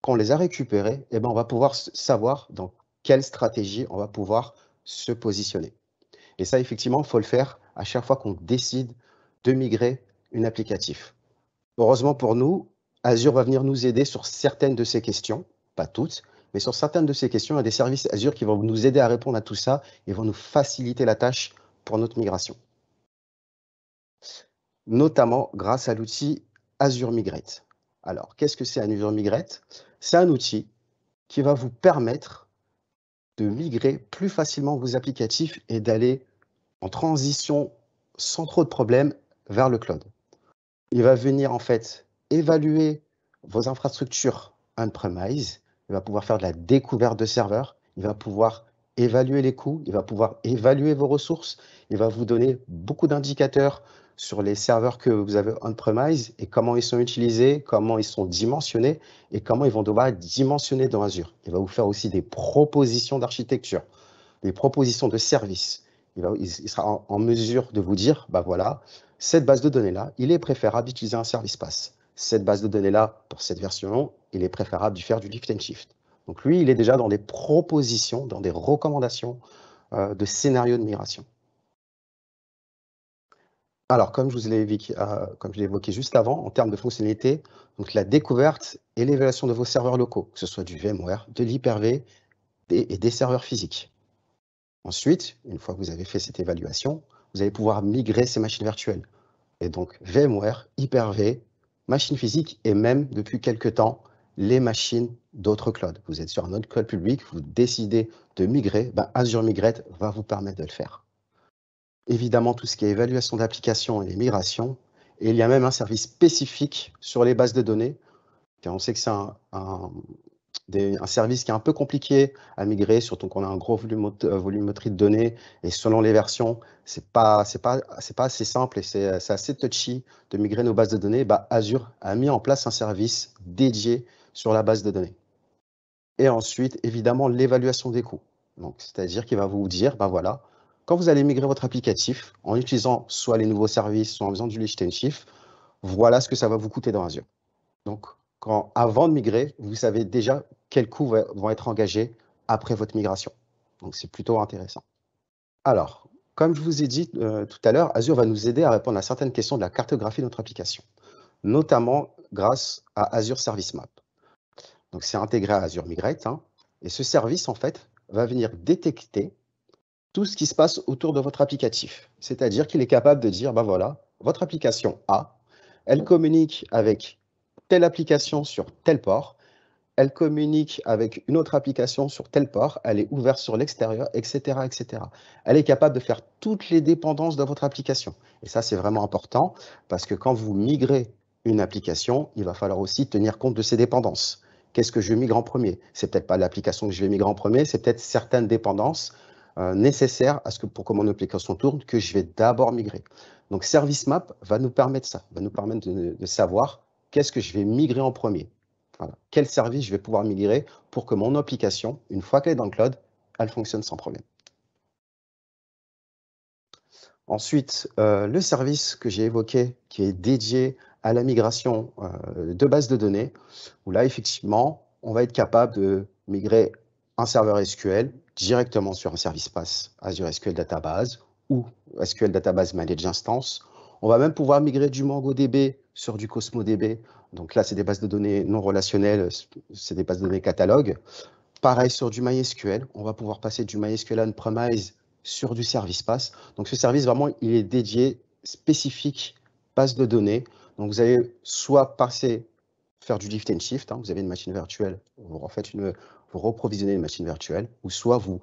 quand on les a récupérées, eh ben, on va pouvoir savoir dans quelle stratégie on va pouvoir se positionner. Et ça, effectivement, il faut le faire à chaque fois qu'on décide de migrer une applicatif. Heureusement pour nous, Azure va venir nous aider sur certaines de ces questions, pas toutes, mais sur certaines de ces questions, il y a des services Azure qui vont nous aider à répondre à tout ça et vont nous faciliter la tâche pour notre migration. Notamment grâce à l'outil Azure Migrate. Alors, qu'est-ce que c'est Azure Migrate? C'est un outil qui va vous permettre de migrer plus facilement vos applicatifs et d'aller en transition sans trop de problèmes vers le cloud. Il va venir en fait évaluer vos infrastructures on-premise, il va pouvoir faire de la découverte de serveurs, il va pouvoir évaluer les coûts, il va pouvoir évaluer vos ressources, il va vous donner beaucoup d'indicateurs sur les serveurs que vous avez on-premise et comment ils sont utilisés, comment ils sont dimensionnés et comment ils vont devoir être dimensionnés dans Azure. Il va vous faire aussi des propositions d'architecture, des propositions de services. Il sera en mesure de vous dire, bah voilà, cette base de données-là, il est préférable d'utiliser un service pass. Cette base de données-là, pour cette version, il est préférable de faire du lift and shift. Donc lui, il est déjà dans des propositions, dans des recommandations de scénarios de migration. Alors, comme je l'ai évoqué juste avant, en termes de fonctionnalité, donc la découverte et l'évaluation de vos serveurs locaux, que ce soit du VMware, de l'Hyper-V et des serveurs physiques. Ensuite, une fois que vous avez fait cette évaluation, vous allez pouvoir migrer ces machines virtuelles. Et donc, VMware, Hyper-V, machines physiques et même, depuis quelques temps, les machines d'autres clouds. Vous êtes sur un autre cloud public, vous décidez de migrer, ben Azure Migrate va vous permettre de le faire. Évidemment, tout ce qui est évaluation d'applications et les migrations. Et il y a même un service spécifique sur les bases de données, car on sait que c'est un service qui est un peu compliqué à migrer, surtout qu'on a un gros volumétrie de données, et selon les versions, c'est pas assez simple et c'est assez touchy de migrer nos bases de données. Bah, Azure a mis en place un service dédié sur la base de données. Et ensuite, évidemment, l'évaluation des coûts. Donc, c'est-à-dire qu'il va vous dire, bah voilà, quand vous allez migrer votre applicatif en utilisant soit les nouveaux services, soit en faisant du lift and shift, voilà ce que ça va vous coûter dans Azure. Donc, avant de migrer, vous savez déjà quels coûts vont être engagés après votre migration. Donc, c'est plutôt intéressant. Alors, comme je vous ai dit tout à l'heure, Azure va nous aider à répondre à certaines questions de la cartographie de notre application, notamment grâce à Azure Service Map. Donc, c'est intégré à Azure Migrate. Et ce service, en fait, va venir détecter tout ce qui se passe autour de votre applicatif. C'est-à-dire qu'il est capable de dire, ben voilà, votre application A, elle communique avec telle application sur tel port, elle communique avec une autre application sur tel port, elle est ouverte sur l'extérieur, etc., etc. Elle est capable de faire toutes les dépendances de votre application. Et ça, c'est vraiment important parce que quand vous migrez une application, il va falloir aussi tenir compte de ses dépendances. Qu'est-ce que je migre en premier? C'est peut-être pas l'application que je vais migrer en premier, c'est peut-être certaines dépendances nécessaires pour que mon application tourne que je vais d'abord migrer. Donc, Service Map va nous permettre ça, va nous permettre de savoir qu'est-ce que je vais migrer en premier. Voilà. Quel service je vais pouvoir migrer pour que mon application, une fois qu'elle est dans le cloud, elle fonctionne sans problème. Ensuite, le service que j'ai évoqué, qui est dédié à la migration de bases de données, où là, effectivement, on va être capable de migrer un serveur SQL directement sur un service PaaS, Azure SQL Database ou SQL Database Managed Instance. On va même pouvoir migrer du MongoDB sur du CosmoDB. Donc là, c'est des bases de données non relationnelles, c'est des bases de données catalogues. Pareil sur du MySQL, on va pouvoir passer du MySQL on-premise sur du service PaaS. Donc ce service, vraiment, il est dédié, spécifique, base de données. Donc vous allez soit faire du lift and shift, vous avez une machine virtuelle, vous reprovisionnez une machine virtuelle, ou soit vous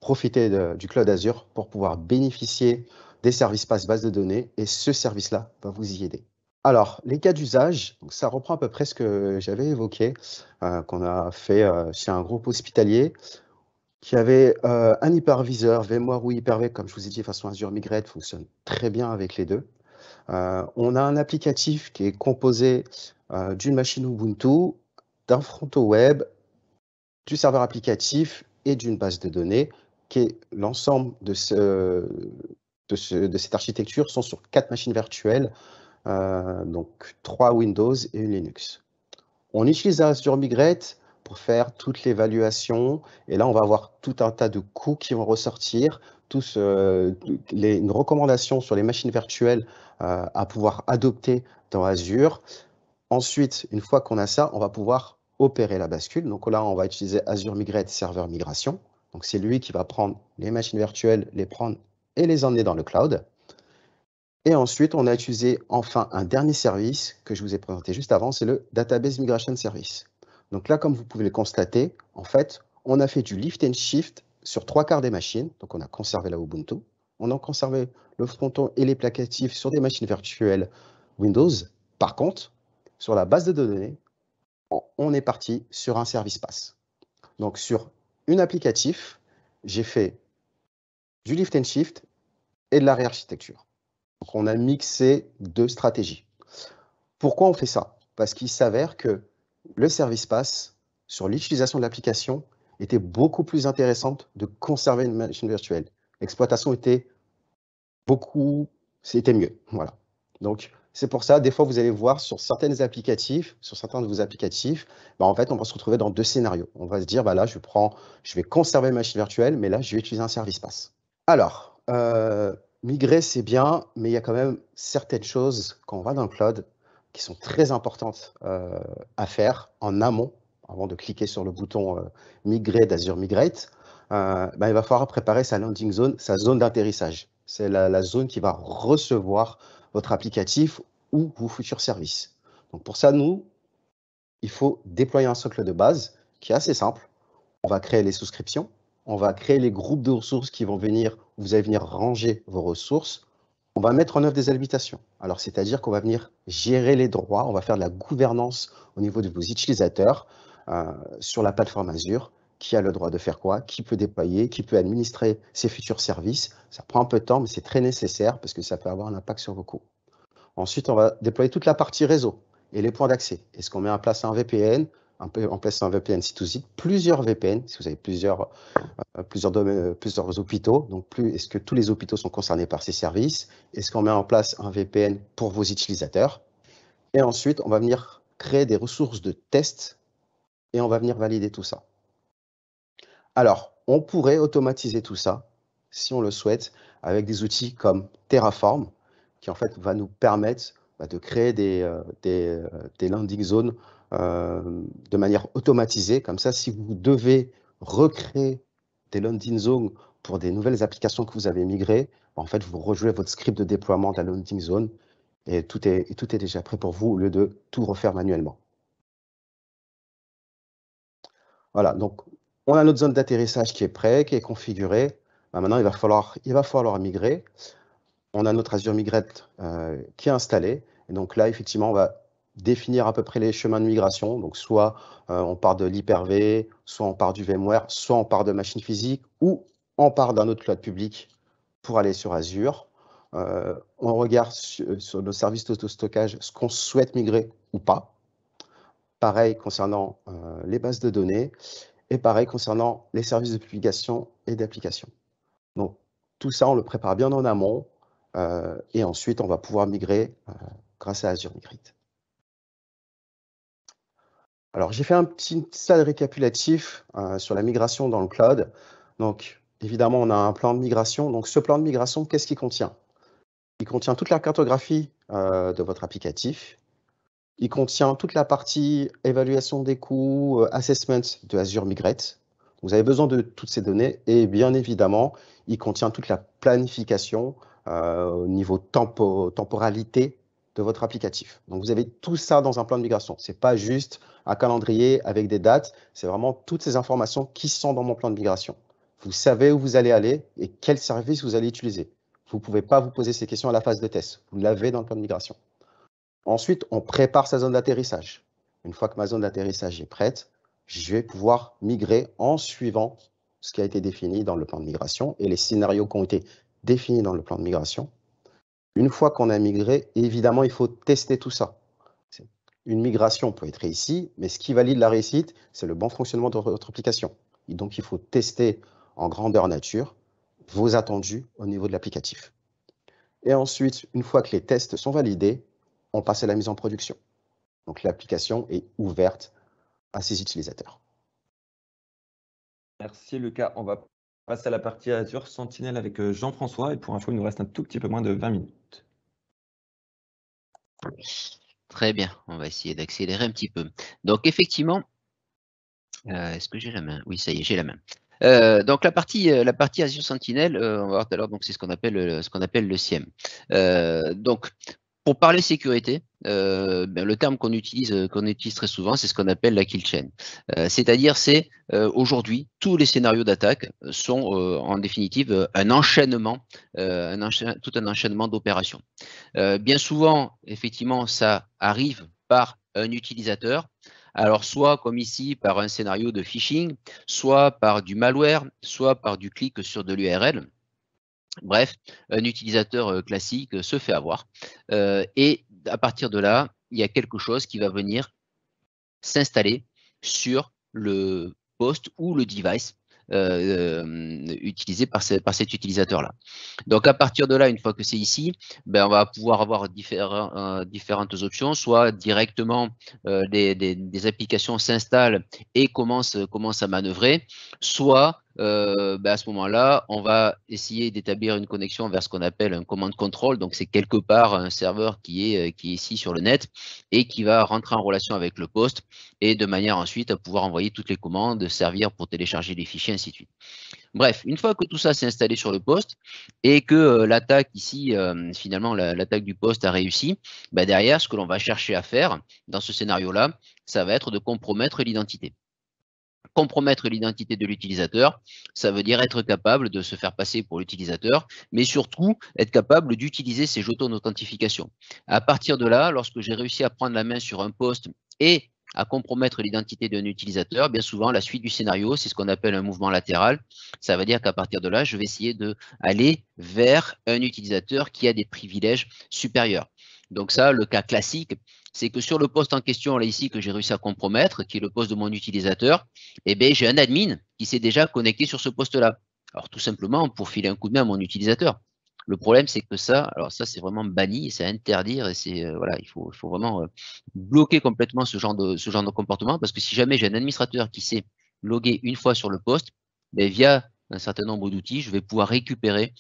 profitez du Cloud Azure pour pouvoir bénéficier des services PaaS base de données, et ce service-là va vous y aider. Alors, les cas d'usage, ça reprend à peu près ce que j'avais évoqué, qu'on a fait chez un groupe hospitalier, qui avait un hyperviseur, VMware ou Hyper-V, comme je vous ai dit, façon Azure Migrate, fonctionne très bien avec les deux. On a un applicatif qui est composé d'une machine Ubuntu, d'un front web, du serveur applicatif et d'une base de données, qui est l'ensemble de cette architecture sont sur 4 machines virtuelles, donc 3 Windows et une Linux. On utilise Azure Migrate pour faire toute l'évaluation, et là, on va avoir tout un tas de coûts qui vont ressortir, une recommandation sur les machines virtuelles à pouvoir adopter dans Azure. Ensuite, une fois qu'on a ça, on va pouvoir opérer la bascule. Donc là, on va utiliser Azure Migrate Server Migration. Donc c'est lui qui va prendre les machines virtuelles, les prendre et les emmener dans le cloud. Et ensuite, on a utilisé enfin un dernier service que je vous ai présenté juste avant, c'est le Database Migration Service. Donc là, comme vous pouvez le constater, en fait, on a fait du lift and shift sur 3/4 des machines. Donc on a conservé la Ubuntu, on a conservé le fronton et les placatifs sur des machines virtuelles Windows. Par contre, sur la base de données, on est parti sur un service pass. Donc sur une applicatif, j'ai fait du lift and shift et de la réarchitecture. Donc on a mixé 2 stratégies. Pourquoi on fait ça? Parce qu'il s'avère que le service pass, sur l'utilisation de l'application, était beaucoup plus intéressante de conserver une machine virtuelle. L'exploitation était c'était mieux. Voilà. Donc c'est pour ça, des fois, vous allez voir sur certains de vos applicatifs, en fait, on va se retrouver dans 2 scénarios. On va se dire, là, je vais conserver ma machine virtuelle, mais là, je vais utiliser un service pass. Alors, migrer, c'est bien, mais il y a quand même certaines choses, quand on va dans le cloud, qui sont très importantes à faire en amont, avant de cliquer sur le bouton migrer d'Azure Migrate. Il va falloir préparer sa landing zone, sa zone d'atterrissage. C'est la zone qui va recevoir votre applicatif ou vos futurs services. Donc pour ça, il faut déployer un socle de base qui est assez simple. On va créer les souscriptions, on va créer les groupes de ressources qui vont venir, vous allez venir ranger vos ressources. On va mettre en œuvre des habilitations. Alors, c'est-à-dire qu'on va venir gérer les droits, on va faire de la gouvernance au niveau de vos utilisateurs sur la plateforme Azure. Qui a le droit de faire quoi, qui peut déployer, qui peut administrer ses futurs services. Ça prend un peu de temps, mais c'est très nécessaire parce que ça peut avoir un impact sur vos coûts. Ensuite, on va déployer toute la partie réseau et les points d'accès. Est-ce qu'on met en place un VPN, C2Z, plusieurs VPN, si vous avez plusieurs hôpitaux. Donc, est-ce que tous les hôpitaux sont concernés par ces services? Est-ce qu'on met en place un VPN pour vos utilisateurs? Et ensuite, on va venir créer des ressources de test et on va venir valider tout ça. Alors, on pourrait automatiser tout ça, si on le souhaite, avec des outils comme Terraform, qui en fait va nous permettre de créer des landing zones de manière automatisée. Comme ça, si vous devez recréer des landing zones pour des nouvelles applications que vous avez migrées, en fait, vous rejouez votre script de déploiement de la landing zone et tout est déjà prêt pour vous au lieu de tout refaire manuellement. Voilà, donc on a notre zone d'atterrissage qui est prête, qui est configurée. Maintenant, il va falloir migrer. On a notre Azure Migrate qui est installé. Et donc là, effectivement, on va définir à peu près les chemins de migration. Donc soit on part de l'Hyper-V, soit on part du VMware, soit on part de machines physiques, ou on part d'un autre cloud public pour aller sur Azure. On regarde sur nos services d'autostockage ce qu'on souhaite migrer ou pas. Pareil concernant les bases de données. Et pareil concernant les services de publication et d'application. Donc, tout ça, on le prépare bien en amont. Et ensuite, on va pouvoir migrer grâce à Azure Migrate. Alors, j'ai fait un petit slide récapitulatif sur la migration dans le cloud. Donc, évidemment, on a un plan de migration. Donc, ce plan de migration, qu'est-ce qu'il contient? Il contient toute la cartographie de votre applicatif. Il contient toute la partie évaluation des coûts, assessment de Azure Migrate. Vous avez besoin de toutes ces données et bien évidemment, il contient toute la planification au niveau temporalité de votre applicatif. Donc, vous avez tout ça dans un plan de migration. Ce n'est pas juste un calendrier avec des dates, c'est vraiment toutes ces informations qui sont dans mon plan de migration. Vous savez où vous allez aller et quel service vous allez utiliser. Vous ne pouvez pas vous poser ces questions à la phase de test. Vous l'avez dans le plan de migration. Ensuite, on prépare sa zone d'atterrissage. Une fois que ma zone d'atterrissage est prête, je vais pouvoir migrer en suivant ce qui a été défini dans le plan de migration et les scénarios qui ont été définis dans le plan de migration. Une fois qu'on a migré, évidemment, il faut tester tout ça. Une migration peut être réussie, mais ce qui valide la réussite, c'est le bon fonctionnement de votre application. Et donc, il faut tester en grandeur nature vos attendus au niveau de l'applicatif. Et ensuite, une fois que les tests sont validés, on passe à la mise en production. Donc, l'application est ouverte à ses utilisateurs. Merci Lucas. On va passer à la partie Azure Sentinel avec Jean-François. Et pour info, il nous reste un tout petit peu moins de 20 minutes. Très bien, on va essayer d'accélérer un petit peu. Donc effectivement, est-ce que j'ai la main? Oui, ça y est, j'ai la main. Donc la partie Azure Sentinel, on va voir tout à l'heure, donc c'est ce qu'on appelle le SIEM. Donc pour parler sécurité, le terme qu'on utilise très souvent, c'est ce qu'on appelle la kill chain. C'est-à-dire, c'est aujourd'hui, tous les scénarios d'attaque sont en définitive un enchaînement, tout un enchaînement d'opérations. Bien souvent, effectivement, ça arrive par un utilisateur. Alors, soit comme ici, par un scénario de phishing, soit par du malware, soit par du clic sur de l'URL. Bref, un utilisateur classique se fait avoir. Et à partir de là, il y a quelque chose qui va venir s'installer sur le poste ou le device utilisé par cet utilisateur-là. Donc, à partir de là, une fois que c'est ici, on va pouvoir avoir différentes options, soit directement des applications s'installent et commencent à manœuvrer, soit à ce moment-là, on va essayer d'établir une connexion vers ce qu'on appelle un command control. Donc, c'est quelque part un serveur qui est ici sur le net et qui va rentrer en relation avec le poste et de manière ensuite à pouvoir envoyer toutes les commandes, servir pour télécharger les fichiers, ainsi de suite. Bref, une fois que tout ça s'est installé sur le poste et que l'attaque ici, finalement, l'attaque du poste a réussi, derrière, ce que l'on va chercher à faire dans ce scénario-là, ça va être de compromettre l'identité. Compromettre l'identité de l'utilisateur, ça veut dire être capable de se faire passer pour l'utilisateur, mais surtout être capable d'utiliser ces jetons d'authentification. À partir de là, lorsque j'ai réussi à prendre la main sur un poste et à compromettre l'identité d'un utilisateur, bien souvent, la suite du scénario, c'est ce qu'on appelle un mouvement latéral. Ça veut dire qu'à partir de là, je vais essayer d'aller vers un utilisateur qui a des privilèges supérieurs. Donc ça, le cas classique, c'est que sur le poste en question, là ici, que j'ai réussi à compromettre, qui est le poste de mon utilisateur, j'ai un admin qui s'est déjà connecté sur ce poste-là. Alors tout simplement pour filer un coup de main à mon utilisateur. Le problème, c'est que ça, alors ça, c'est vraiment banni, c'est à interdire et c'est voilà, il faut vraiment bloquer complètement ce genre de comportement, parce que si jamais j'ai un administrateur qui s'est logué une fois sur le poste, via un certain nombre d'outils, je vais pouvoir récupérer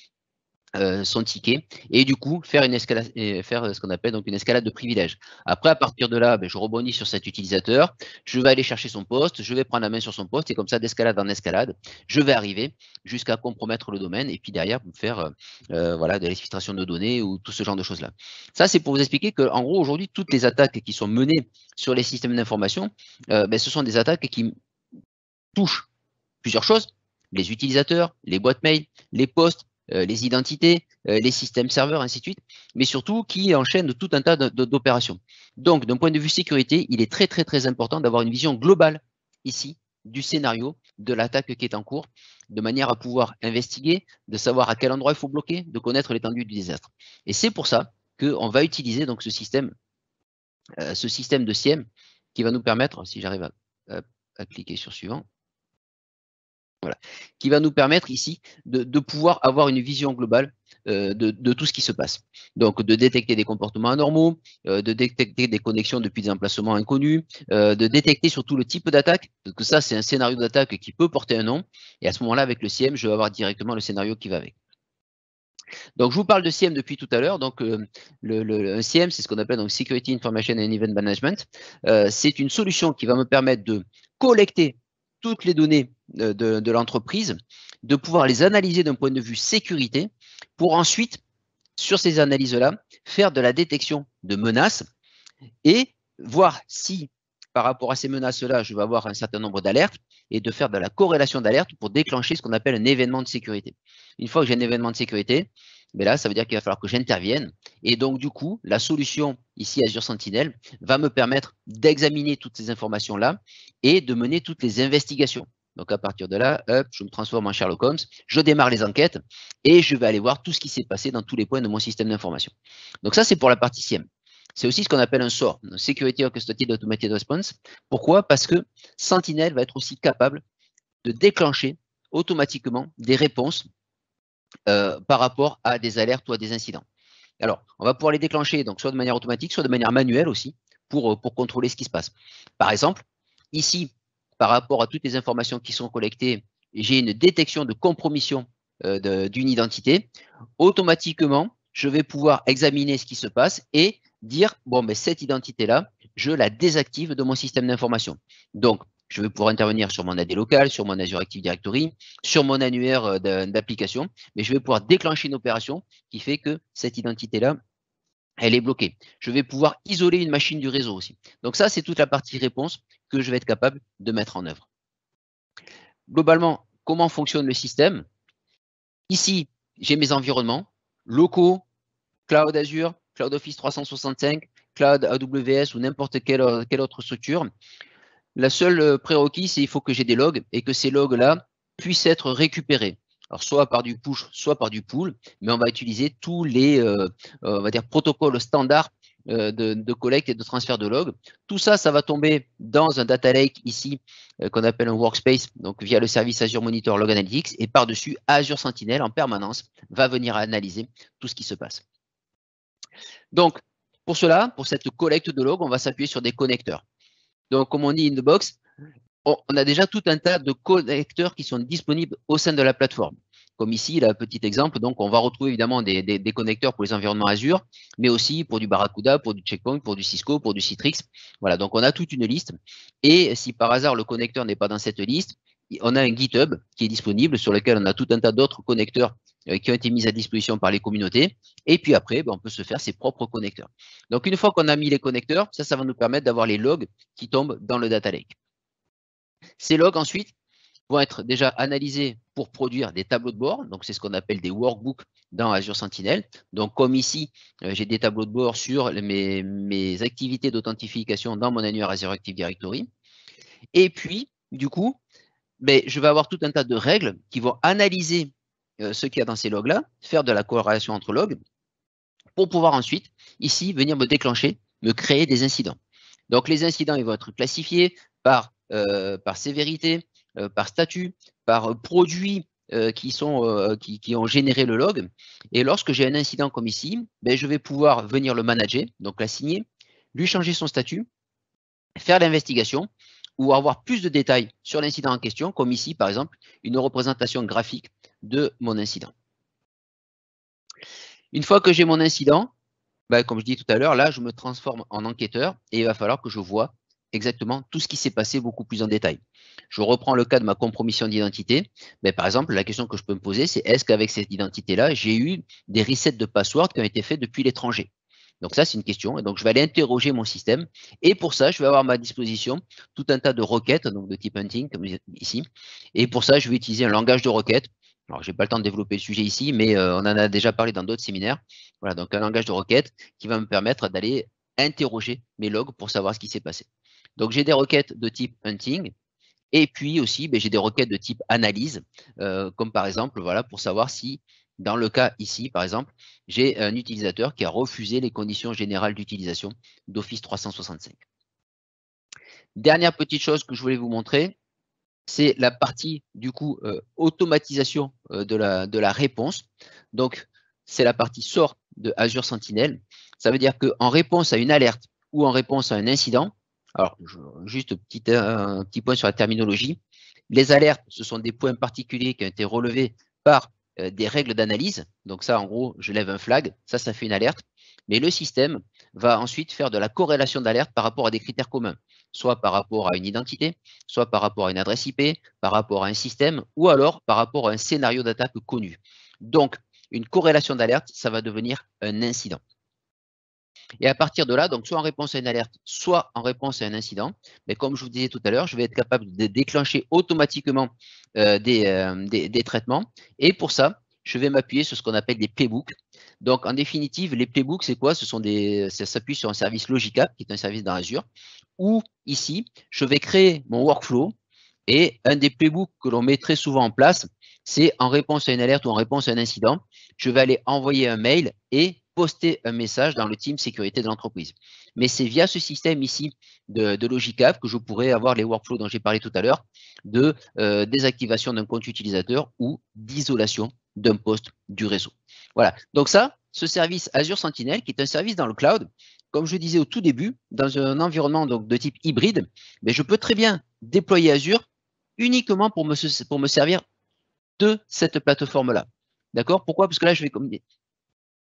son ticket et du coup faire ce qu'on appelle donc une escalade de privilèges. Après, à partir de là, je rebondis sur cet utilisateur, je vais aller chercher son poste, je vais prendre la main sur son poste et comme ça, d'escalade en escalade, je vais arriver jusqu'à compromettre le domaine et puis derrière faire voilà, de l'exfiltration de données ou tout ce genre de choses-là. Ça, c'est pour vous expliquer que, en gros, aujourd'hui, toutes les attaques qui sont menées sur les systèmes d'information, ce sont des attaques qui touchent plusieurs choses: les utilisateurs, les boîtes mail, les postes, les identités, les systèmes serveurs, ainsi de suite, mais surtout qui enchaînent tout un tas d'opérations. Donc, d'un point de vue sécurité, il est très, très, très important d'avoir une vision globale ici du scénario de l'attaque qui est en cours, de manière à pouvoir investiguer, de savoir à quel endroit il faut bloquer, de connaître l'étendue du désastre. Et c'est pour ça qu'on va utiliser donc ce système de SIEM qui va nous permettre, si j'arrive à cliquer sur suivant, voilà, qui va nous permettre ici de pouvoir avoir une vision globale de tout ce qui se passe. Donc, de détecter des comportements anormaux, de détecter des connexions depuis des emplacements inconnus, de détecter surtout le type d'attaque, parce que ça, c'est un scénario d'attaque qui peut porter un nom. Et à ce moment-là, avec le SIEM, je vais avoir directement le scénario qui va avec. Donc, je vous parle de SIEM depuis tout à l'heure. Donc, un SIEM, c'est ce qu'on appelle donc Security Information and Event Management. C'est une solution qui va me permettre de collecter toutes les données de l'entreprise, de pouvoir les analyser d'un point de vue sécurité, pour ensuite, sur ces analyses-là, faire de la détection de menaces et voir si, par rapport à ces menaces-là, je vais avoir un certain nombre d'alertes et de faire de la corrélation d'alertes pour déclencher ce qu'on appelle un événement de sécurité. Une fois que j'ai un événement de sécurité, là, ça veut dire qu'il va falloir que j'intervienne. Et donc, du coup, la solution ici, Azure Sentinel, va me permettre d'examiner toutes ces informations-là et de mener toutes les investigations. Donc à partir de là, hop, je me transforme en Sherlock Holmes, je démarre les enquêtes et je vais aller voir tout ce qui s'est passé dans tous les points de mon système d'information. Donc ça, c'est pour la partie SIEM. C'est aussi ce qu'on appelle un SOR, Security Orchestrated Automated Response. Pourquoi? Parce que Sentinel va être aussi capable de déclencher automatiquement des réponses par rapport à des alertes ou à des incidents. Alors, on va pouvoir les déclencher donc soit de manière automatique, soit de manière manuelle aussi, pour contrôler ce qui se passe. Par exemple, ici, par rapport à toutes les informations qui sont collectées, j'ai une détection de compromission d'une identité. Automatiquement, je vais pouvoir examiner ce qui se passe et dire, bon, mais cette identité-là, je la désactive de mon système d'information. Donc, je vais pouvoir intervenir sur mon AD local, sur mon Azure Active Directory, sur mon annuaire d'application, mais je vais pouvoir déclencher une opération qui fait que cette identité-là, elle est bloquée. Je vais pouvoir isoler une machine du réseau aussi. Donc ça, c'est toute la partie réponse que je vais être capable de mettre en œuvre. Globalement, comment fonctionne le système? Ici, j'ai mes environnements locaux, Cloud Azure, Cloud Office 365, Cloud AWS ou n'importe quelle autre structure. La seule prérequis, c'est qu'il faut que j'ai des logs et que ces logs-là puissent être récupérés. Alors, soit par du push, soit par du pull, mais on va utiliser tous les on va dire, protocoles standards de collecte et de transfert de logs. Tout ça, ça va tomber dans un data lake ici qu'on appelle un workspace, donc via le service Azure Monitor Log Analytics, et par-dessus, Azure Sentinel en permanence va venir analyser tout ce qui se passe. Donc, pour cela, pour cette collecte de logs, on va s'appuyer sur des connecteurs. Donc, comme on dit in the box, on a déjà tout un tas de connecteurs qui sont disponibles au sein de la plateforme. Comme ici, là, petit exemple, donc on va retrouver évidemment des connecteurs pour les environnements Azure, mais aussi pour du Barracuda, pour du Checkpoint, pour du Cisco, pour du Citrix. Voilà, donc on a toute une liste. Et si par hasard le connecteur n'est pas dans cette liste, on a un GitHub qui est disponible sur lequel on a tout un tas d'autres connecteurs qui ont été mis à disposition par les communautés. Et puis après, on peut se faire ses propres connecteurs. Donc une fois qu'on a mis les connecteurs, ça va nous permettre d'avoir les logs qui tombent dans le data lake. Ces logs ensuite vont être déjà analysés pour produire des tableaux de bord. Donc c'est ce qu'on appelle des workbooks dans Azure Sentinel. Donc comme ici, j'ai des tableaux de bord sur mes activités d'authentification dans mon annuaire Azure Active Directory. Et puis, du coup, je vais avoir tout un tas de règles qui vont analyser ce qu'il y a dans ces logs-là, faire de la corrélation entre logs, pour pouvoir ensuite, ici, venir me déclencher, me créer des incidents. Donc, les incidents, ils vont être classifiés par sévérité, par statut, par produit qui ont généré le log. Et lorsque j'ai un incident comme ici, je vais pouvoir venir le manager, donc l'assigner, lui changer son statut, faire l'investigation, ou avoir plus de détails sur l'incident en question, comme ici, par exemple, une représentation graphique de mon incident. Une fois que j'ai mon incident, comme je dis tout à l'heure, là, je me transforme en enquêteur et il va falloir que je vois exactement tout ce qui s'est passé beaucoup plus en détail. Je reprends le cas de ma compromission d'identité. Par exemple, la question que je peux me poser, c'est est-ce qu'avec cette identité-là, j'ai eu des resets de password qui ont été faits depuis l'étranger? Donc ça, c'est une question. Et donc, je vais aller interroger mon système. Et pour ça, je vais avoir à ma disposition tout un tas de requêtes, donc de type hunting, comme ici. Et pour ça, je vais utiliser un langage de requête. Alors, je n'ai pas le temps de développer le sujet ici, mais on en a déjà parlé dans d'autres séminaires. Voilà, donc un langage de requête qui va me permettre d'aller interroger mes logs pour savoir ce qui s'est passé. Donc, j'ai des requêtes de type hunting. Et puis aussi, j'ai des requêtes de type analyse, comme par exemple, voilà, pour savoir si, dans le cas ici, par exemple, j'ai un utilisateur qui a refusé les conditions générales d'utilisation d'Office 365. Dernière petite chose que je voulais vous montrer, c'est la partie, du coup, automatisation de la réponse. Donc, c'est la partie SOR de Azure Sentinel. Ça veut dire qu'en réponse à une alerte ou en réponse à un incident, alors, juste un petit point sur la terminologie. Les alertes, ce sont des points particuliers qui ont été relevés par des règles d'analyse. Donc ça, en gros, je lève un flag, ça fait une alerte. Mais le système va ensuite faire de la corrélation d'alerte par rapport à des critères communs, soit par rapport à une identité, soit par rapport à une adresse IP, par rapport à un système, ou alors par rapport à un scénario d'attaque connu. Donc, une corrélation d'alerte, ça va devenir un incident. Et à partir de là, donc soit en réponse à une alerte, soit en réponse à un incident, mais comme je vous disais tout à l'heure, je vais être capable de déclencher automatiquement des traitements. Et pour ça, je vais m'appuyer sur ce qu'on appelle des playbooks. Donc, en définitive, les playbooks, c'est quoi? Ça s'appuie sur un service Logic App, qui est un service dans Azure, où ici, je vais créer mon workflow Et un des playbooks que l'on met très souvent en place, c'est en réponse à une alerte ou en réponse à un incident, je vais aller envoyer un mail et poster un message dans le team sécurité de l'entreprise. Mais c'est via ce système ici de Logic App que je pourrais avoir les workflows dont j'ai parlé tout à l'heure, de désactivation d'un compte utilisateur ou d'isolation d'un poste du réseau. Voilà. Donc ça, ce service Azure Sentinel, qui est un service dans le cloud, comme je disais au tout début, dans un environnement donc, de type hybride, mais je peux très bien déployer Azure uniquement pour me servir de cette plateforme-là. D'accord? Pourquoi? Parce que là, je vais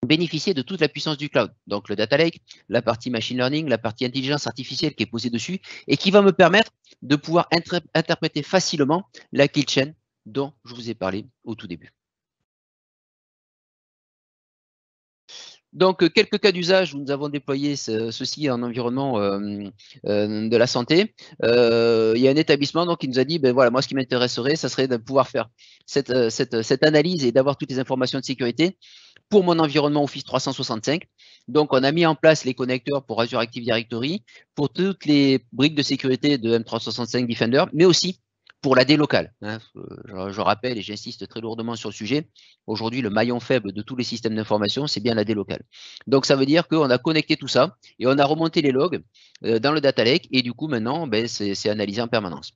bénéficier de toute la puissance du cloud. Donc, le data lake, la partie machine learning, la partie intelligence artificielle qui est posée dessus et qui va me permettre de pouvoir interpréter facilement la kill chain dont je vous ai parlé au tout début. Donc, quelques cas d'usage où nous avons déployé ceci en environnement de la santé. Il y a un établissement donc, qui nous a dit, ben voilà, moi, ce qui m'intéresserait, ça serait de pouvoir faire cette analyse et d'avoir toutes les informations de sécurité pour mon environnement Office 365. Donc, on a mis en place les connecteurs pour Azure Active Directory, pour toutes les briques de sécurité de M365 Defender, mais aussi pour la D locale. Hein. Je rappelle et j'insiste très lourdement sur le sujet. Aujourd'hui, le maillon faible de tous les systèmes d'information, c'est bien la D locale. Donc, ça veut dire qu'on a connecté tout ça et on a remonté les logs dans le data lake et du coup, maintenant, ben, c'est analysé en permanence.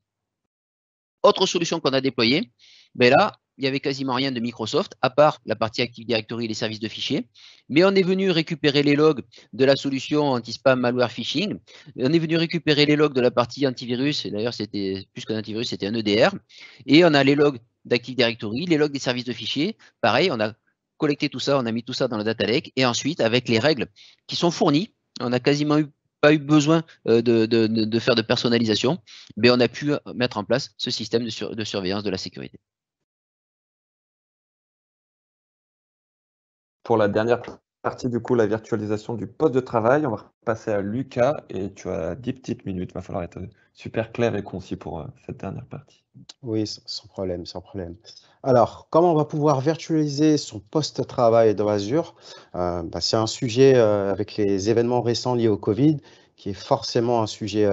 Autre solution qu'on a déployée, ben là, il n'y avait quasiment rien de Microsoft, à part la partie Active Directory et les services de fichiers. Mais on est venu récupérer les logs de la solution anti-spam malware phishing. On est venu récupérer les logs de la partie antivirus. Et d'ailleurs, c'était plus qu'un antivirus, c'était un EDR. Et on a les logs d'Active Directory, les logs des services de fichiers. Pareil, on a collecté tout ça, on a mis tout ça dans le data lake. Et ensuite, avec les règles qui sont fournies, on n'a quasiment pas eu besoin de faire de personnalisation, mais on a pu mettre en place ce système de surveillance de la sécurité. Pour la dernière partie, du coup, la virtualisation du poste de travail, on va passer à Lucas et tu as 10 petites minutes. Il va falloir être super clair et concis pour cette dernière partie. Oui, sans problème, sans problème. Alors, comment on va pouvoir virtualiser son poste de travail dans Azure? C'est un sujet avec les événements récents liés au Covid qui est forcément un sujet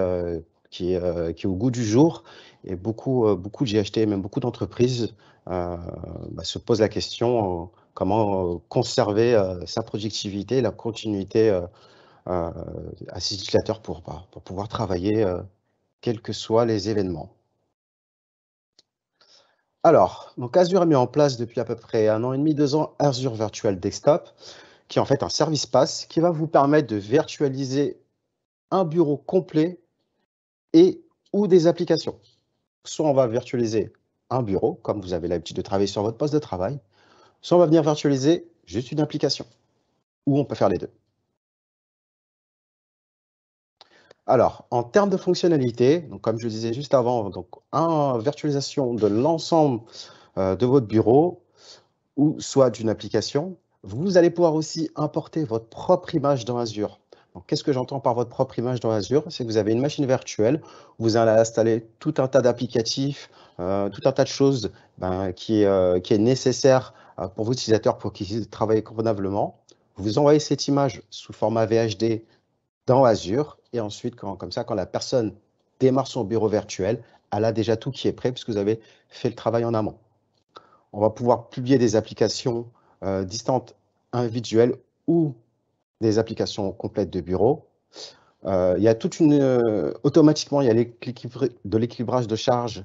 qui est au goût du jour. Et beaucoup de GHT, même beaucoup d'entreprises se posent la question comment conserver sa productivité, la continuité à ses utilisateurs pour pouvoir travailler quels que soient les événements. Alors, donc Azure a mis en place depuis à peu près 1 an et demi, 2 ans, Azure Virtual Desktop, qui est en fait un service PaaS qui va vous permettre de virtualiser un bureau complet et ou des applications. Soit on va virtualiser un bureau, comme vous avez l'habitude de travailler sur votre poste de travail, soit on va venir virtualiser juste une application, ou on peut faire les deux. Alors, en termes de fonctionnalité, donc comme je le disais juste avant, donc virtualisation de l'ensemble de votre bureau ou soit d'une application, vous allez pouvoir aussi importer votre propre image dans Azure. Qu'est-ce que j'entends par votre propre image dans Azure? C'est que vous avez une machine virtuelle, vous allez installer tout un tas d'applicatifs, tout un tas de choses qui est nécessaire pour vos utilisateurs pour qu'ils travaillent convenablement. Vous envoyez cette image sous format VHD dans Azure et ensuite, comme ça, quand la personne démarre son bureau virtuel, elle a déjà tout qui est prêt puisque vous avez fait le travail en amont. On va pouvoir publier des applications distantes individuelles ou des applications complètes de bureau. Il y a automatiquement, il y a de l'équilibrage de charge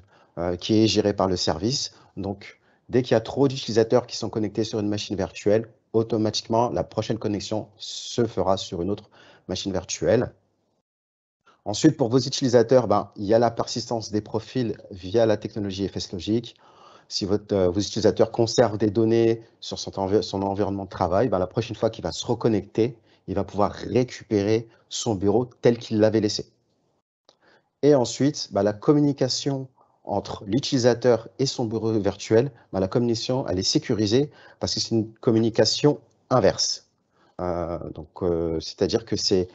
qui est géré par le service. Donc, dès qu'il y a trop d'utilisateurs qui sont connectés sur une machine virtuelle, automatiquement, la prochaine connexion se fera sur une autre machine virtuelle. Ensuite, pour vos utilisateurs, il y a la persistance des profils via la technologie FSLogic. Si vos utilisateurs conservent des données sur son environnement de travail, la prochaine fois qu'il va se reconnecter, il va pouvoir récupérer son bureau tel qu'il l'avait laissé. Et ensuite, la communication entre l'utilisateur et son bureau virtuel, la communication, elle est sécurisée parce que c'est une communication inverse. C'est-à-dire que c'est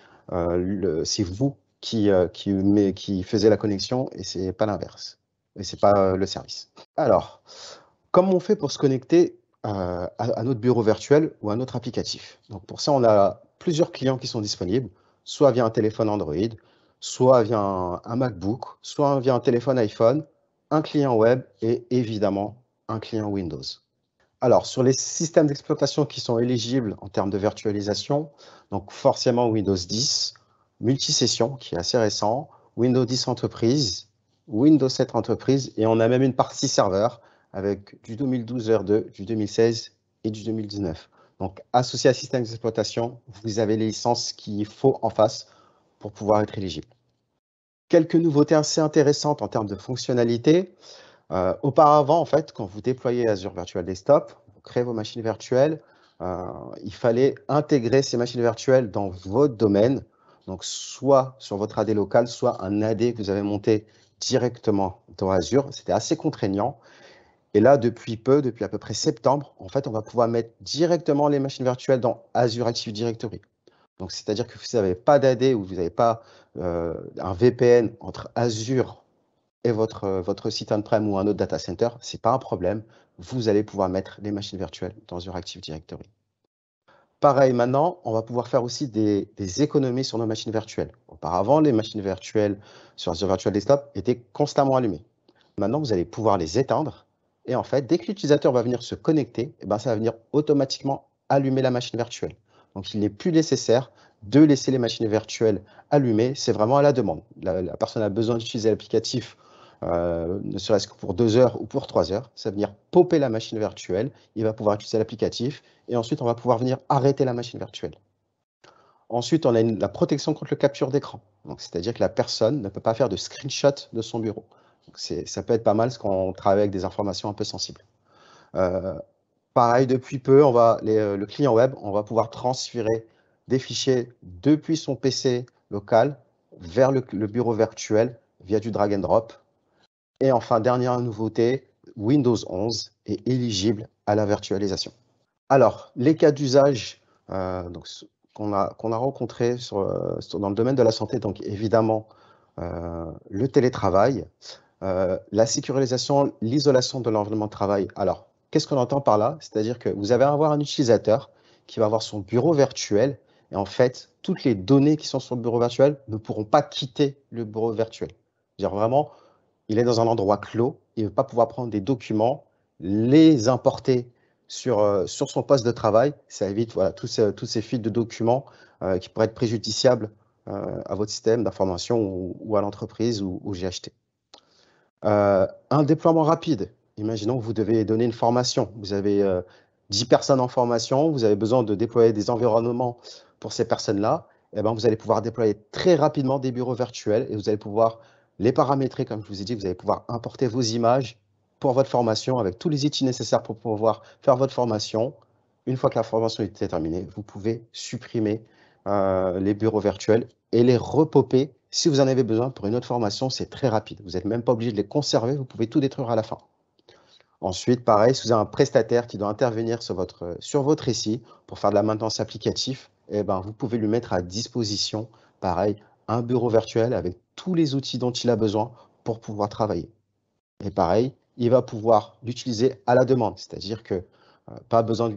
vous qui faisiez la connexion et ce n'est pas l'inverse. Et ce n'est pas le service. Alors, comment on fait pour se connecter à notre bureau virtuel ou à notre applicatif? Donc pour ça, on a plusieurs clients qui sont disponibles, soit via un téléphone Android, soit via un MacBook, soit via un téléphone iPhone, un client web et évidemment un client Windows. Alors, sur les systèmes d'exploitation qui sont éligibles en termes de virtualisation, donc forcément Windows 10, multisession qui est assez récent, Windows 10 Entreprise, Windows 7 Entreprise, et on a même une partie serveur avec du 2012 R2, du 2016 et du 2019. Donc, associé à système d'exploitation, vous avez les licences qu'il faut en face pour pouvoir être éligible. Quelques nouveautés assez intéressantes en termes de fonctionnalité. Auparavant, en fait, quand vous déployez Azure Virtual Desktop, vous créez vos machines virtuelles, il fallait intégrer ces machines virtuelles dans votre domaine, donc soit sur votre AD local, soit un AD que vous avez monté directement dans Azure. C'était assez contraignant. Et là, depuis peu, depuis à peu près septembre, en fait, on va pouvoir mettre directement les machines virtuelles dans Azure Active Directory. Donc, c'est-à-dire que si vous n'avez pas d'AD ou vous n'avez pas un VPN entre Azure et votre site on-prem ou un autre data center, ce n'est pas un problème. Vous allez pouvoir mettre les machines virtuelles dans Azure Active Directory. Pareil, maintenant, on va pouvoir faire aussi des économies sur nos machines virtuelles. Auparavant, les machines virtuelles sur Azure Virtual Desktop étaient constamment allumées. Maintenant, vous allez pouvoir les éteindre. Et en fait, dès que l'utilisateur va venir se connecter, eh ben, ça va venir automatiquement allumer la machine virtuelle. Donc, il n'est plus nécessaire de laisser les machines virtuelles allumées. C'est vraiment à la demande. La personne a besoin d'utiliser l'applicatif ne serait-ce que pour 2 heures ou pour 3 heures, ça va venir popper la machine virtuelle, il va pouvoir utiliser l'applicatif, et ensuite on va pouvoir venir arrêter la machine virtuelle. Ensuite, on a la protection contre le capture d'écran. C'est-à-dire que la personne ne peut pas faire de screenshot de son bureau. Ça peut être pas mal quand on travaille avec des informations un peu sensibles. Pareil, depuis peu, le client web, on va pouvoir transférer des fichiers depuis son PC local vers le bureau virtuel via du drag and drop. Et enfin, dernière nouveauté, Windows 11 est éligible à la virtualisation. Alors, les cas d'usage qu'on a rencontrés dans le domaine de la santé, donc évidemment, le télétravail, la sécurisation, l'isolation de l'environnement de travail. Alors, qu'est-ce qu'on entend par là? C'est-à-dire que vous allez avoir un utilisateur qui va avoir son bureau virtuel, et en fait, toutes les données qui sont sur le bureau virtuel ne pourront pas quitter le bureau virtuel. C'est-à-dire vraiment, il est dans un endroit clos, il ne va pas pouvoir prendre des documents, les importer sur son poste de travail. Ça évite tous ces fuites de documents qui pourraient être préjudiciables à votre système d'information ou à l'entreprise ou au GHT. Un déploiement rapide. Imaginons que vous devez donner une formation. Vous avez 10 personnes en formation, vous avez besoin de déployer des environnements pour ces personnes-là. Eh ben, vous allez pouvoir déployer très rapidement des bureaux virtuels et vous allez pouvoir les paramétrer, comme je vous ai dit, vous allez pouvoir importer vos images pour votre formation avec tous les outils nécessaires pour pouvoir faire votre formation. Une fois que la formation est terminée, vous pouvez supprimer les bureaux virtuels et les repopper. Si vous en avez besoin pour une autre formation, c'est très rapide. Vous n'êtes même pas obligé de les conserver, vous pouvez tout détruire à la fin. Ensuite, pareil, si vous avez un prestataire qui doit intervenir sur votre SI pour faire de la maintenance applicative, eh ben, vous pouvez lui mettre à disposition, pareil, un bureau virtuel avec tous les outils dont il a besoin pour pouvoir travailler. Et pareil, il va pouvoir l'utiliser à la demande, c'est-à-dire que pas besoin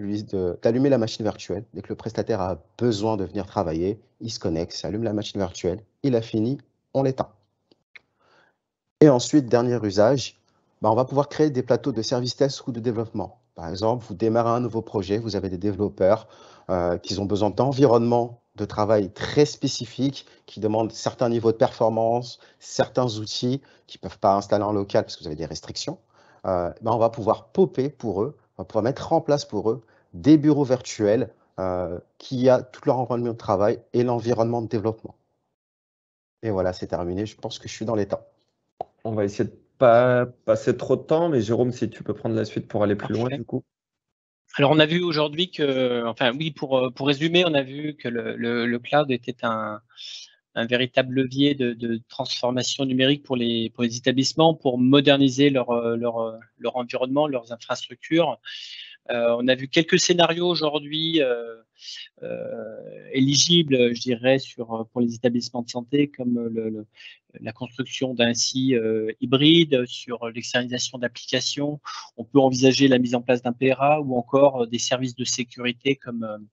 d'allumer la machine virtuelle. Dès que le prestataire a besoin de venir travailler, il se connecte, s'allume la machine virtuelle, il a fini, on l'éteint. Et ensuite, dernier usage, on va pouvoir créer des plateaux de service test ou de développement. Par exemple, vous démarrez un nouveau projet, vous avez des développeurs qui ont besoin d'environnements de travail très spécifiques, qui demandent certains niveaux de performance, certains outils qui ne peuvent pas installer en local parce que vous avez des restrictions. On va pouvoir popper pour eux, on va pouvoir mettre en place pour eux des bureaux virtuels qui a tout leur environnement de travail et l'environnement de développement. Et voilà, c'est terminé. Je pense que je suis dans les temps. On va essayer de pas passer trop de temps, mais Jérôme, si tu peux prendre la suite pour aller plus loin, du coup. Alors, on a vu aujourd'hui que, enfin oui, pour résumer, on a vu que le cloud était un véritable levier de transformation numérique pour les établissements, pour moderniser leur environnement, leurs infrastructures. On a vu quelques scénarios aujourd'hui éligibles, je dirais, pour les établissements de santé, comme la construction d'un SI hybride, sur l'externalisation d'applications. On peut envisager la mise en place d'un PRA ou encore des services de sécurité comme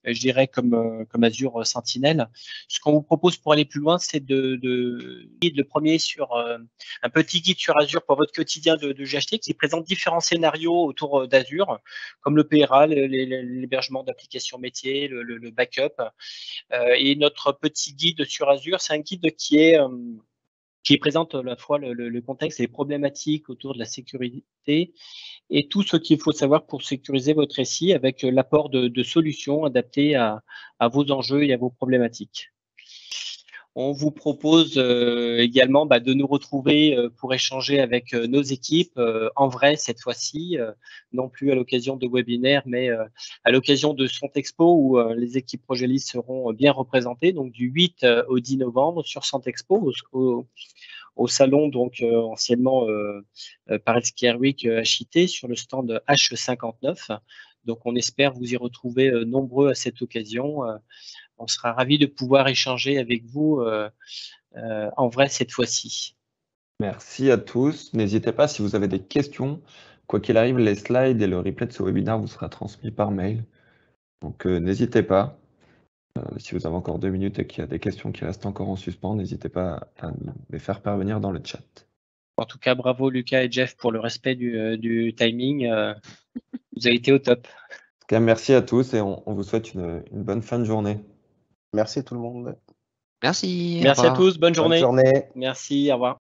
je dirais comme Azure Sentinel. Ce qu'on vous propose pour aller plus loin, c'est le premier sur un petit guide sur Azure pour votre quotidien de GHT qui présente différents scénarios autour d'Azure, comme le PRA, l'hébergement d'applications métiers, le backup. Et notre petit guide sur Azure, c'est un guide qui présente à la fois le contexte et les problématiques autour de la sécurité et tout ce qu'il faut savoir pour sécuriser votre SI avec l'apport de solutions adaptées à vos enjeux et à vos problématiques. On vous propose également de nous retrouver pour échanger avec nos équipes en vrai cette fois-ci, non plus à l'occasion de webinaires, mais à l'occasion de Sontexpo où les équipes Progelis seront bien représentées, donc du 8 au 10 novembre sur Sontexpo, au salon donc anciennement Paris Care Week HIT sur le stand H59. Donc on espère vous y retrouver nombreux à cette occasion. On sera ravis de pouvoir échanger avec vous en vrai cette fois-ci. Merci à tous. N'hésitez pas si vous avez des questions. Quoi qu'il arrive, les slides et le replay de ce webinaire vous sera transmis par mail. Donc n'hésitez pas. Si vous avez encore 2 minutes et qu'il y a des questions qui restent encore en suspens, n'hésitez pas à nous les faire parvenir dans le chat. En tout cas, bravo Lucas et Jeff pour le respect du timing. Vous avez été au top. En tout cas, merci à tous et on vous souhaite une bonne fin de journée. Merci tout le monde. Merci. Merci à tous. Bonne journée. Bonne journée. Merci. Au revoir.